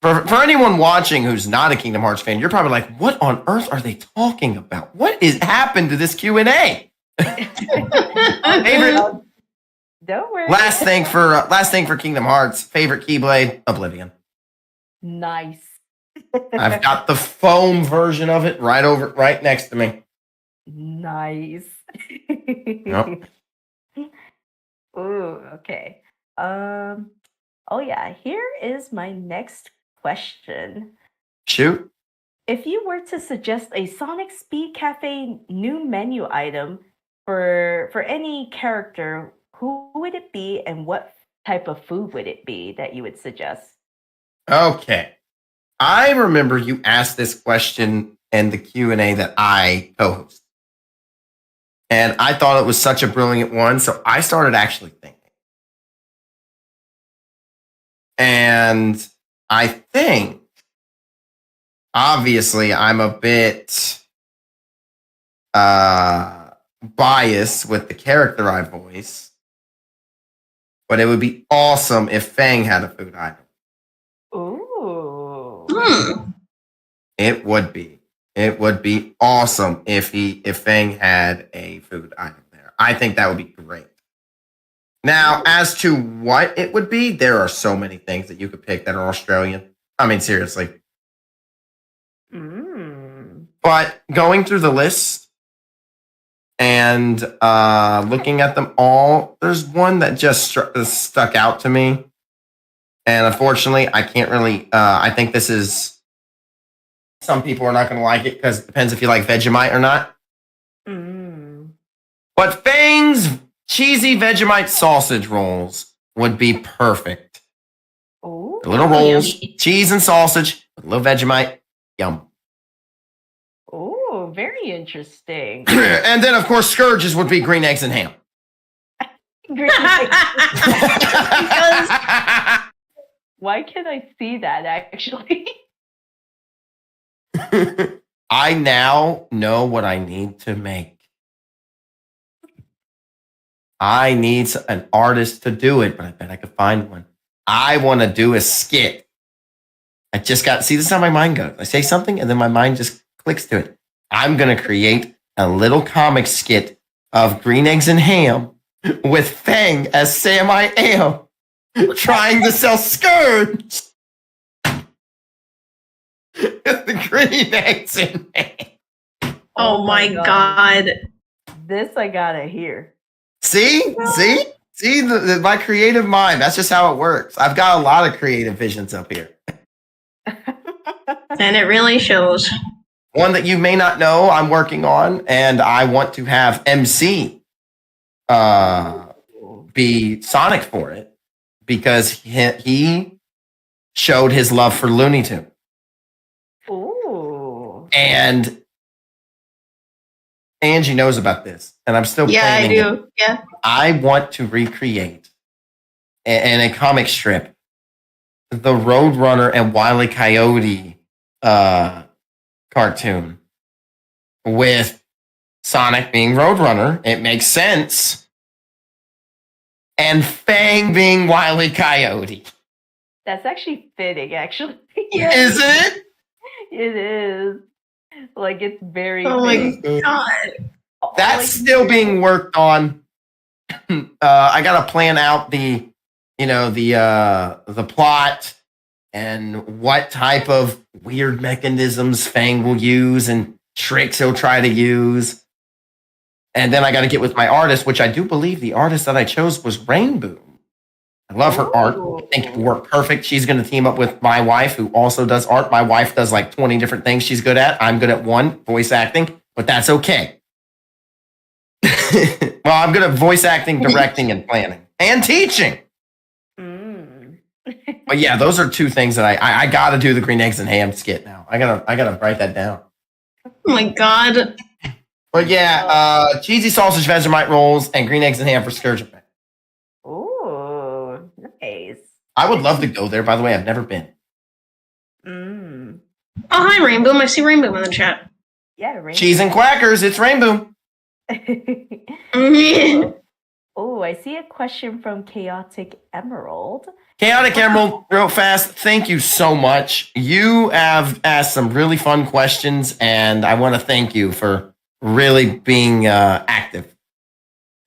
For anyone watching who's not a Kingdom Hearts fan, you're probably like, "What on earth are they talking about? What is happened to this Q&A?" Favorite don't worry. last thing for Kingdom Hearts. Favorite Keyblade, Oblivion. Nice. I've got the foam version of it right next to me. Nice. Yep. Ooh, okay. Oh yeah, here is my next question. Shoot. If you were to suggest a Sonic Speed Cafe new menu item for any character, who would it be and what type of food would it be that you would suggest? Okay. I remember you asked this question in the Q&A that I co-host. And I thought it was such a brilliant one, so I started actually thinking. And I think, obviously, I'm a bit biased with the character I voice, but it would be awesome if Fang had a food item. Ooh. It would be. It would be awesome if Fang had a food item there. I think that would be great. Now, as to what it would be, there are so many things that you could pick that are Australian. I mean, seriously. But going through the list and looking at them all, there's one that just stuck out to me. And unfortunately, I can't really, I think this is, some people are not going to like it because it depends if you like Vegemite or not. But Fang's cheesy Vegemite sausage rolls would be perfect. Ooh. The little rolls, Yummy. cheese and sausage, with a little Vegemite, yum. Oh, very interesting. And then, of course, Scourges would be green eggs and ham. Why can't I see that actually? I now know what I need to make. I need an artist to do it, but I bet I could find one. I want to do a skit. I just got, see, this is how my mind goes. I say something and then my mind just clicks to it. I'm going to create a little comic skit of green eggs and ham with Fang as Sam I Am trying to sell Scourge. The green eggs and ham. Oh my god. This I gotta hear. See, my creative mind. That's just how it works. I've got a lot of creative visions up here. And it really shows. One that you may not know I'm working on, and I want to have MC be Sonic for it because he showed his love for Looney Tunes. Ooh. And Angie knows about this, and I'm still Yeah, I planning it. do. Yeah. I want to recreate in a comic strip the Roadrunner and Wile E. Coyote cartoon with Sonic being Roadrunner. It makes sense. And Fang being Wile E. Coyote. That's actually fitting, actually. Is it? It is. Like, it's very Oh my fitting. god. That's Like, still being worked on. I gotta plan out the plot and what type of weird mechanisms Fang will use and tricks he'll try to use. And then I gotta get with my artist, which I do believe the artist that I chose was Rainbow. I love her art. I think it would work perfect. She's gonna team up with my wife, who also does art. My wife does like 20 different things she's good at. I'm good at one, voice acting, but that's okay. Well, I'm good at voice acting, directing, and planning, and teaching. But yeah, those are two things that I gotta do the green eggs and ham skit now. I gotta write that down. Oh my god. But yeah, cheesy sausage Vegemite rolls and green eggs and ham for Scourge Effect. Ooh, nice. I would love to go there. By the way, I've never been. Oh, hi, Rainbow. I see Rainbow in the chat. Yeah, Rainbow. Cheese and quackers. It's Rainbow. Oh, I see a question from Chaotic Emerald. Chaotic Emerald, real fast. Thank you so much. You have asked some really fun questions, and I want to thank you for really being active.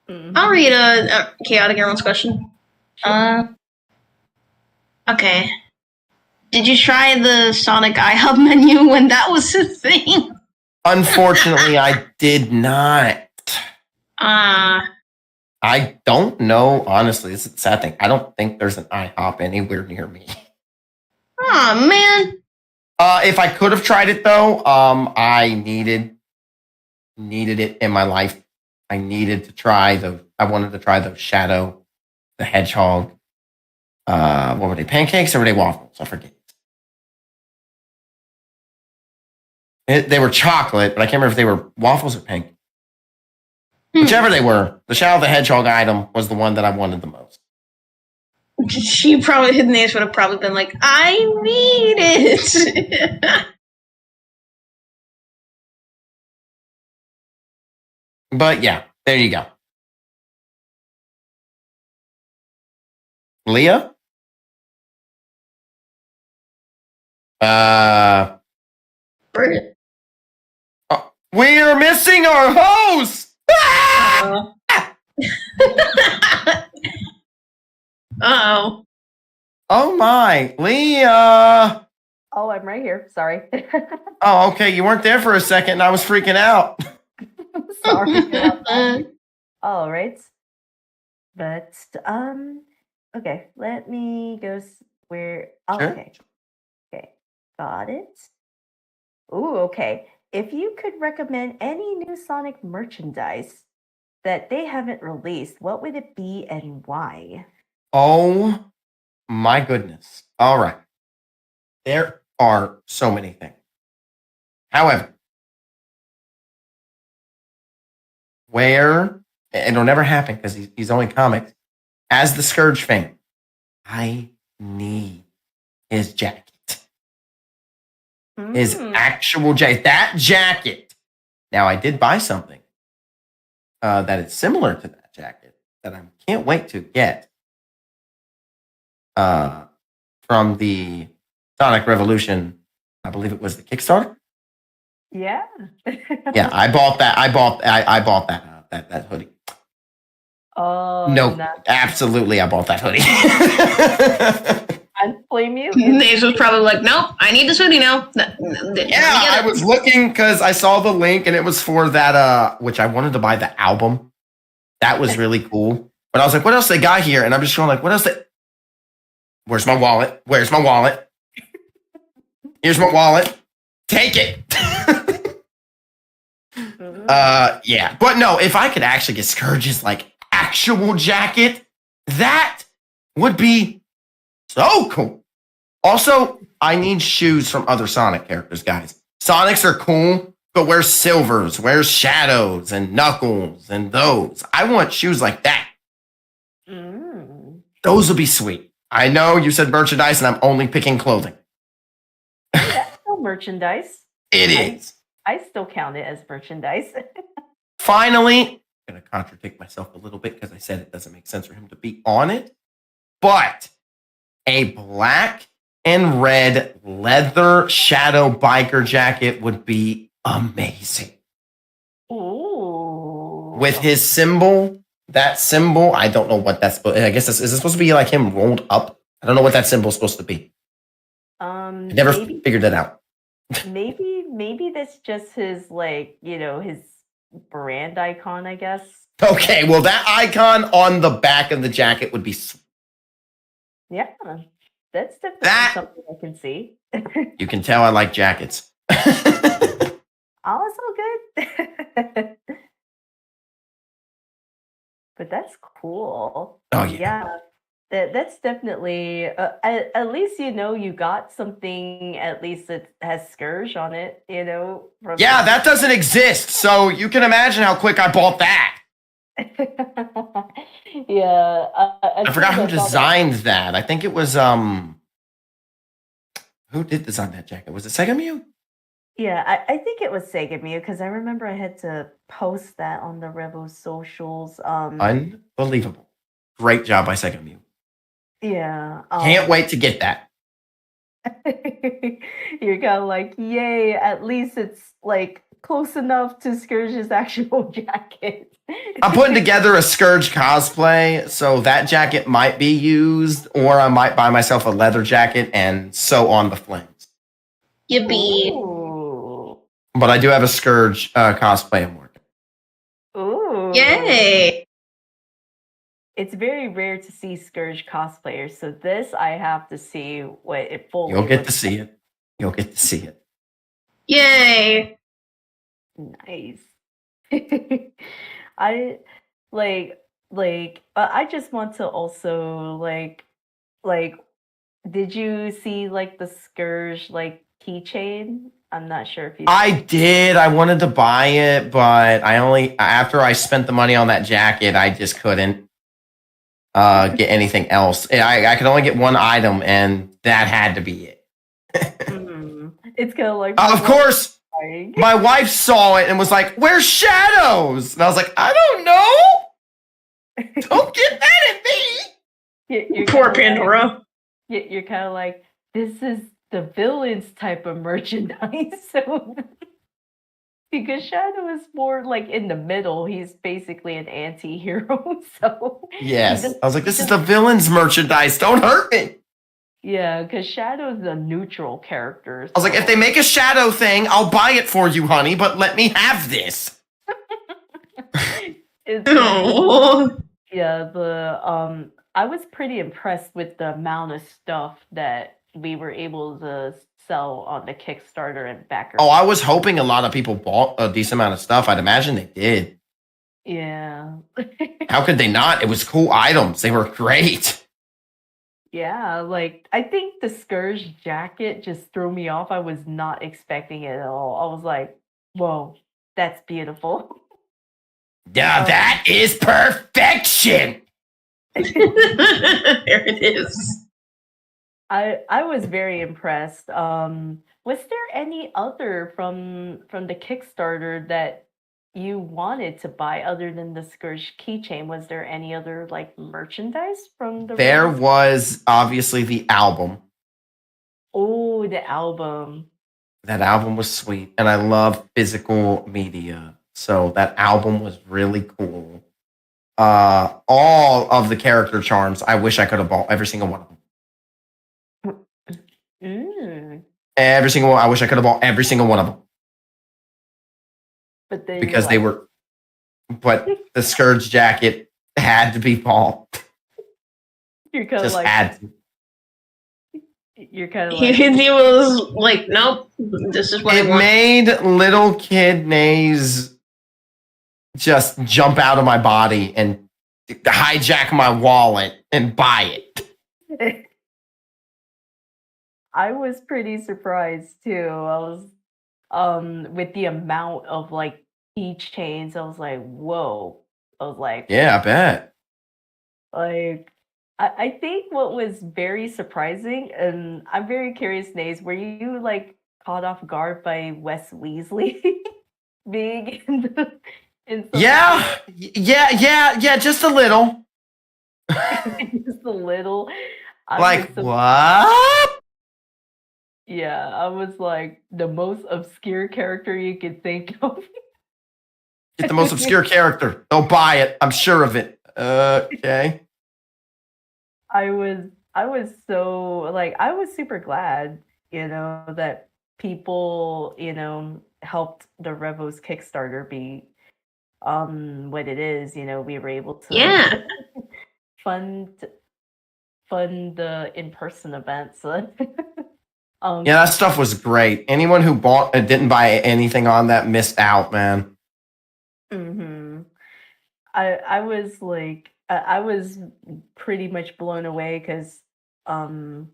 I'll read a Chaotic Emerald's question. Okay. Did you try the Sonic iHub menu when that was a thing? Unfortunately, I did not. I don't know. Honestly, it's a sad thing. I don't think there's an IHOP anywhere near me. Oh man. If I could have tried it though, I needed it in my life. I wanted to try the Shadow, the Hedgehog. What were they? Pancakes or were they waffles? I forget. They were chocolate, but I can't remember if they were waffles or pancakes. Whichever they were, the Shadow the Hedgehog item was the one that I wanted the most. She probably, his Naze would have probably been like, I need it. But yeah, there you go. Leah? We are missing our host! Uh-oh. Oh my, Leah! Oh, I'm right here. Sorry. Oh, okay, you weren't there for a second and I was freaking out. Sorry about that. All right. But, okay, let me go where, oh, Sure. okay. Okay, got it. Ooh, okay. If you could recommend any new Sonic merchandise that they haven't released, what would it be and why? Oh my goodness. All right. There are so many things. However, where it'll never happen because he's only comics, as the Scourge fan, I need his jacket. His actual jacket. That jacket. Now, I did buy something that is similar to that jacket that I can't wait to get from the Sonic Revolution. I believe it was the Kickstarter. Yeah. Yeah, I bought that. I bought that hoodie. Oh, No, nice. absolutely, I bought that hoodie. I don't blame you. Naze was probably like, nope, I need this hoodie now. Yeah, I was looking because I saw the link and it was for that, which I wanted to buy the album. That was really cool. But I was like, what else they got here? And I'm just going like, what else where's my wallet? Where's my wallet? Here's my wallet. Take it. Yeah. But no, if I could actually get Scourge's like actual jacket, that would be so cool. Also, I need shoes from other Sonic characters, guys. Sonics are cool, but where's Silvers? Where's Shadows and Knuckles and those? I want shoes like that. Those would be sweet. I know you said merchandise and I'm only picking clothing. That's still merchandise. It is. I still count it as merchandise. finally, I'm going to contradict myself a little bit because I said it doesn't make sense for him to be on it. But a black and red leather shadow biker jacket would be amazing. Ooh. With his symbol, that symbol, I don't know what that's. I guess is it supposed to be like him rolled up? I don't know what that symbol is supposed to be. I never figured that out. Maybe that's just his, like, his brand icon, I guess. Okay, well, that icon on the back of the jacket would be sweet. Yeah, that's definitely something I can see. You can tell I like jackets. Also good. But that's cool. Oh, yeah. That's definitely, at least, you got something, at least that has Scourge on it, Yeah, that doesn't exist. So you can imagine how quick I bought that. Yeah. I forgot who designed that. I think it was, who did design that jacket? Was it Sega Mew? Yeah, I think it was Sega Mew because I remember I had to post that on the Revo socials. Unbelievable. Great job by Sega Mew. Yeah. Can't wait to get that. You're kind of like, yay, at least it's like close enough to Scourge's actual jacket. I'm putting together a Scourge cosplay, so that jacket might be used, or I might buy myself a leather jacket and sew on the flames. Yippee. Ooh. But I do have a Scourge cosplay I'm working. Ooh. Yay. It's very rare to see Scourge cosplayers, so this I have to see what it fully You'll get to looks see it. You'll get to see it. Yay. Nice. I I just want to also like did you see like the Scourge like keychain? I'm not sure if you I did. I wanted to buy it, but after I spent the money on that jacket, I just couldn't get anything else. I could only get one item, and that had to be it. It's kind of like of course, my wife saw it and was like, "Where's Shadows?" And I was like, "I don't know. Don't get mad at me." You're poor Pandora. You're kind of like, this is the villain's type of merchandise. So because Shadow is more like in the middle, he's basically an anti-hero. So yes, I was like, this is the villain's merchandise. Don't hurt me. Yeah, because Shadow's a neutral character. So. I was like, if they make a Shadow thing, I'll buy it for you, honey, but let me have this. Yeah, I was pretty impressed with the amount of stuff that we were able to sell on the Kickstarter and backer. Oh, I was hoping a lot of people bought a decent amount of stuff. I'd imagine they did. Yeah. How could they not? It was cool items. They were great. Yeah, like I think the Scourge jacket just threw me off. I was not expecting it at all. I was like, whoa, that's beautiful. Yeah, that is perfection. There it is. I was very impressed. Was there any other from the Kickstarter that you wanted to buy other than the Scourge keychain? Was there any other like merchandise from the? There was obviously the album. Oh, the album. That album was sweet, and I love physical media, so that album was really cool. All of the character charms, I wish I could have bought every single one of them. Every single one. I wish I could have bought every single one of them. But because they were, but the Scourge jacket had to be bought. You're kind of just like had to. You're kind of like he was like, nope, this is what I want. It made little kid Naze just jump out of my body and hijack my wallet and buy it. I was pretty surprised too. I was with the amount of like keychains. I was like, whoa. I was like, yeah, I bet. Like I think what was very surprising, and I'm very curious, Naze, were you like caught off guard by Wes Weasley being in some Yeah, yeah, just a little. just a little. I was Like, so what? yeah, I was like the most obscure character you could think of. Get the most obscure character. They'll buy it. I'm sure of it. Okay. I was I was so like I was super glad, that people, helped the Revo's Kickstarter be what it is. We were able to Yeah. fund fund the in-person events. Yeah, um that stuff was great. Anyone who bought didn't buy anything on that missed out, man. mhm. I was like I was pretty much blown away because um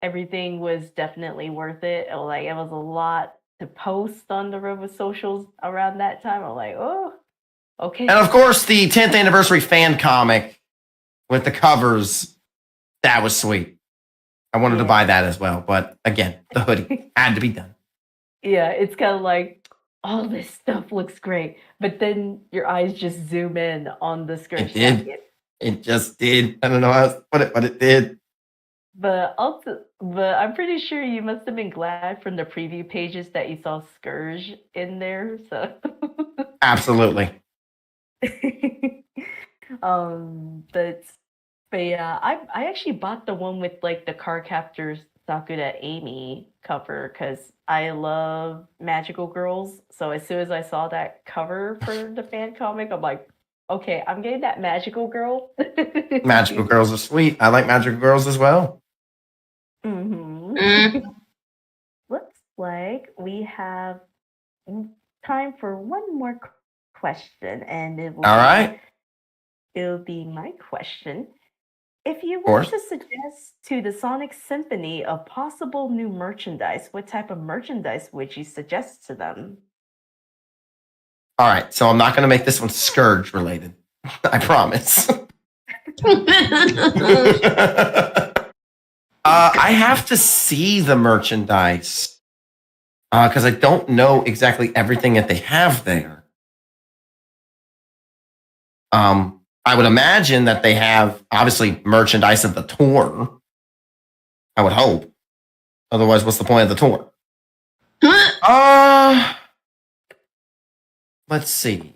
everything was definitely worth it. Like it was a lot to post on the Rover socials around that time. I'm like, oh, And okay. of course, the 10th anniversary fan comic with the covers, that was sweet. I wanted to Yeah. buy that as well. But again, the hoodie had to be done. Yeah, it's kind of like all this stuff looks great, but then your eyes just zoom in on the It Scourge did. jacket. It just did. I don't know how to put it, but it did. But I'm pretty sure you must have been glad from the preview pages that you saw Scourge in there. So, Absolutely. but yeah, I actually bought the one with like the car captors Sakura Amy cover because I love magical girls. So as soon as I saw that cover for the fan comic, I'm like, okay, I'm getting that magical girl. Magical girls are sweet. I like magical girls as well. hmm Mm. Looks like we have time for one more question, and All right. Of it'll be my question. If you were course. to suggest to the Sonic Symphony a possible new merchandise, what type of merchandise would you suggest to them? All right. So I'm not going to make this one Scourge related. I promise. I have to see the merchandise because I don't know exactly everything that they have there. I would imagine that they have obviously merchandise of the tour. I would hope. Otherwise, what's the point of the tour? Uh, let's see.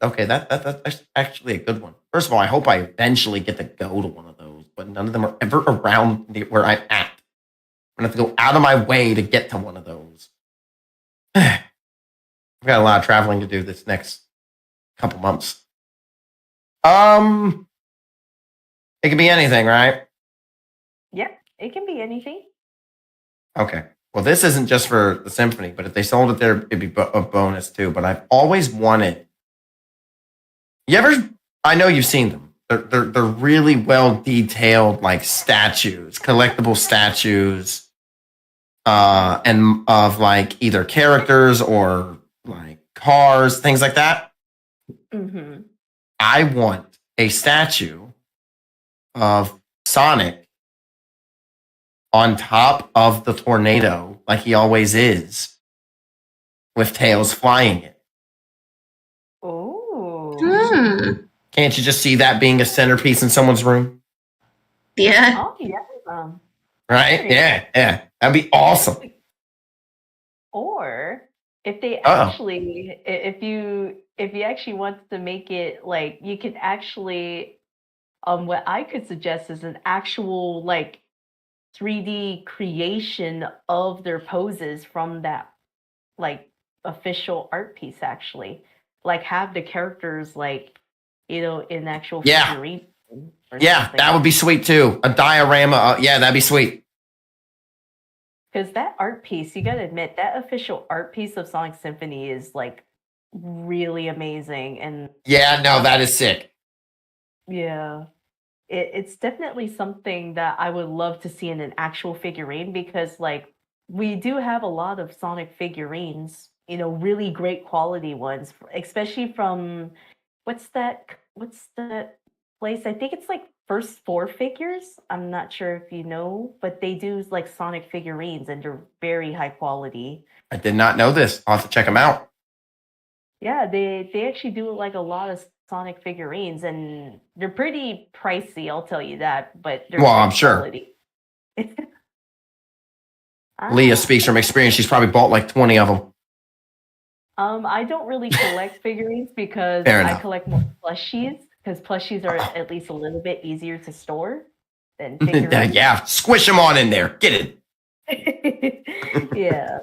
Okay, that's actually a good one. First of all, I hope I eventually get to go to one of those, but none of them are ever around where I'm at. I'm gonna have to go out of my way to get to one of those. I've got a lot of traveling to do this next couple months. It can be anything, right? Yeah, it can be anything. Okay. Well, this isn't just for the symphony, but if they sold it there, it'd be a bonus too. But I've always wanted. You ever? I know you've seen them. They're really well detailed, like statues, collectible statues, and of like either characters or like cars, things like that. Mm-hmm. I want a statue of Sonic on top of the tornado, like he always is, with Tails flying it. Oh. Hmm. Can't you just see that being a centerpiece in someone's room? Yeah. Oh yeah. Right? Yeah. That'd be awesome. Or if they Oh, actually, if you actually want to make it like you can actually, what I could suggest is an actual like 3D creation of their poses from that like official art piece actually. Like have the characters like, in actual yeah. figurine or Yeah, something. that would be sweet too. A diorama. Yeah, that'd be sweet. Because that art piece, you gotta admit, that official art piece of Sonic Symphony is like really amazing. And Yeah, no, that is sick. yeah, it's definitely something that I would love to see in an actual figurine because, like, we do have a lot of Sonic figurines, really great quality ones, especially from what's that place? I think it's like First Four Figures. I'm not sure if you know, but they do like Sonic figurines and they're very high quality. I did not know this. I'll have to check them out. Yeah, they actually do like a lot of Sonic figurines, and they're pretty pricey, I'll tell you that, but they're Well, I'm great sure. quality. Leah Ah, speaks from experience. She's probably bought like 20 of them. I don't really collect figurines because Fair I enough. collect more plushies, because plushies are at least a little bit easier to store than Yeah, figurines. yeah, squish them on in there. Get it. Yeah.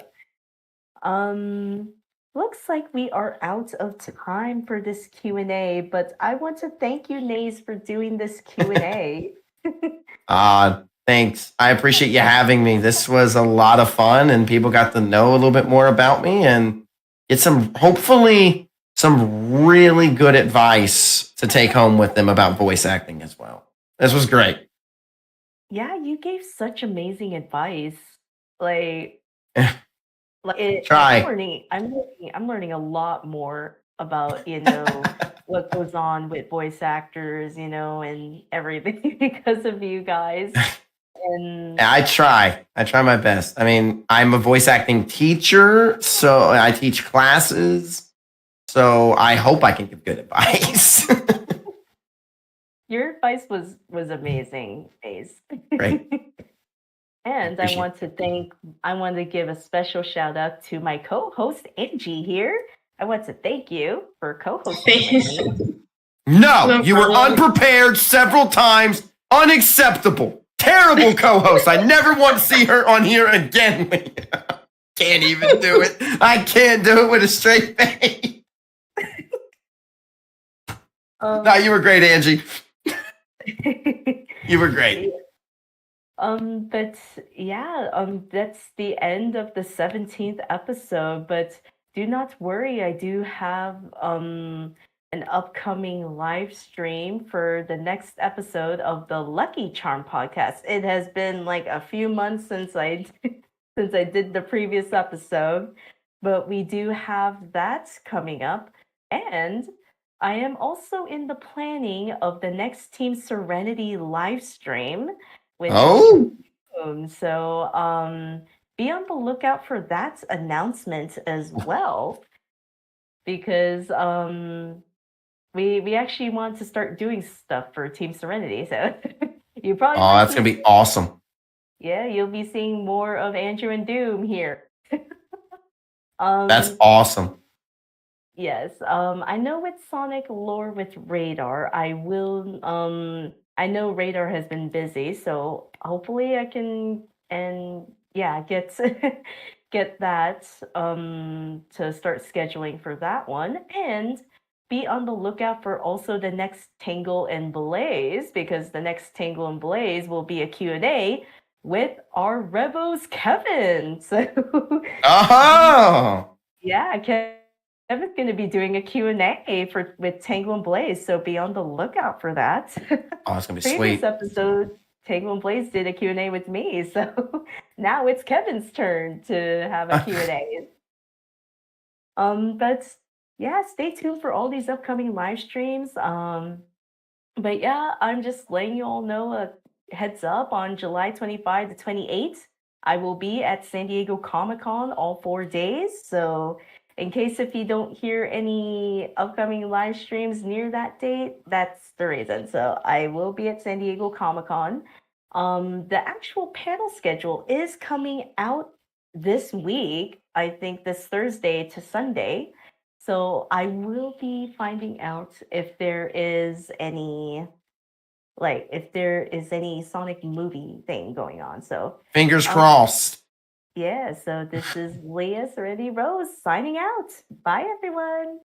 Um, Looks like we are out of time for this Q&A, but I want to thank you, Naze, for doing this Q&A. Thanks. I appreciate you having me. This was a lot of fun, and people got to know a little bit more about me and get hopefully, some really good advice to take home with them about voice acting as well. This was great. Yeah, you gave such amazing advice. Like, Try. I'm learning a lot more about, what goes on with voice actors, and everything because of you guys. And I try. I try my best. I mean, I'm a voice acting teacher, so I teach classes. So I hope I can give good advice. your advice was amazing, Ace. Great. And Appreciate I want to give a special shout out to my co-host Angie here. I want to thank you for co-hosting with me. No, No you were problem. unprepared several times. Unacceptable. Terrible co-host. I never want to see her on here again. Can't even do it. I can't do it with a straight face. No, you were great, Angie. You were great. But yeah, that's the end of the 17th episode, but do not worry, I do have an upcoming live stream for the next episode of the Lucky Charm podcast. It has been like a few months since I since I did the previous episode, but we do have that coming up. And I am also in the planning of the next Team Serenity live stream, which is Oh, coming soon. So be on the lookout for that announcement as well, because we actually want to start doing stuff for Team Serenity. So you probably oh, might that's be, gonna be awesome. yeah, you'll be seeing more of Andrew and Doom here. That's um awesome. Yes, I know with Sonic lore with Radar, I know Radar has been busy, so hopefully I can, and yeah, get get that to start scheduling for that one, and be on the lookout for also the next Tangle and Blaze, because the next Tangle and Blaze will be a Q&A with our Revos Kevin. So Oh, yeah, Kevin's going to be doing a Q&A for with Tango and Blaze, so be on the lookout for that. oh, that's gonna be Previous sweet. episode, Tango and Blaze did a Q&A with me, so now it's Kevin's turn to have a Q&A. But yeah, stay tuned for all these upcoming live streams. But yeah, I'm just letting you all know a heads up on July 25 to 28th. I will be at San Diego Comic Con all 4 days. So, in case if you don't hear any upcoming live streams near that date, that's the reason. So, I will be at San Diego Comic Con. The actual panel schedule is coming out this week, I think this Thursday to Sunday. So I will be finding out if there is any Sonic movie thing going on. So Fingers um crossed. yeah, so this is Liaserenityrose signing out. Bye everyone.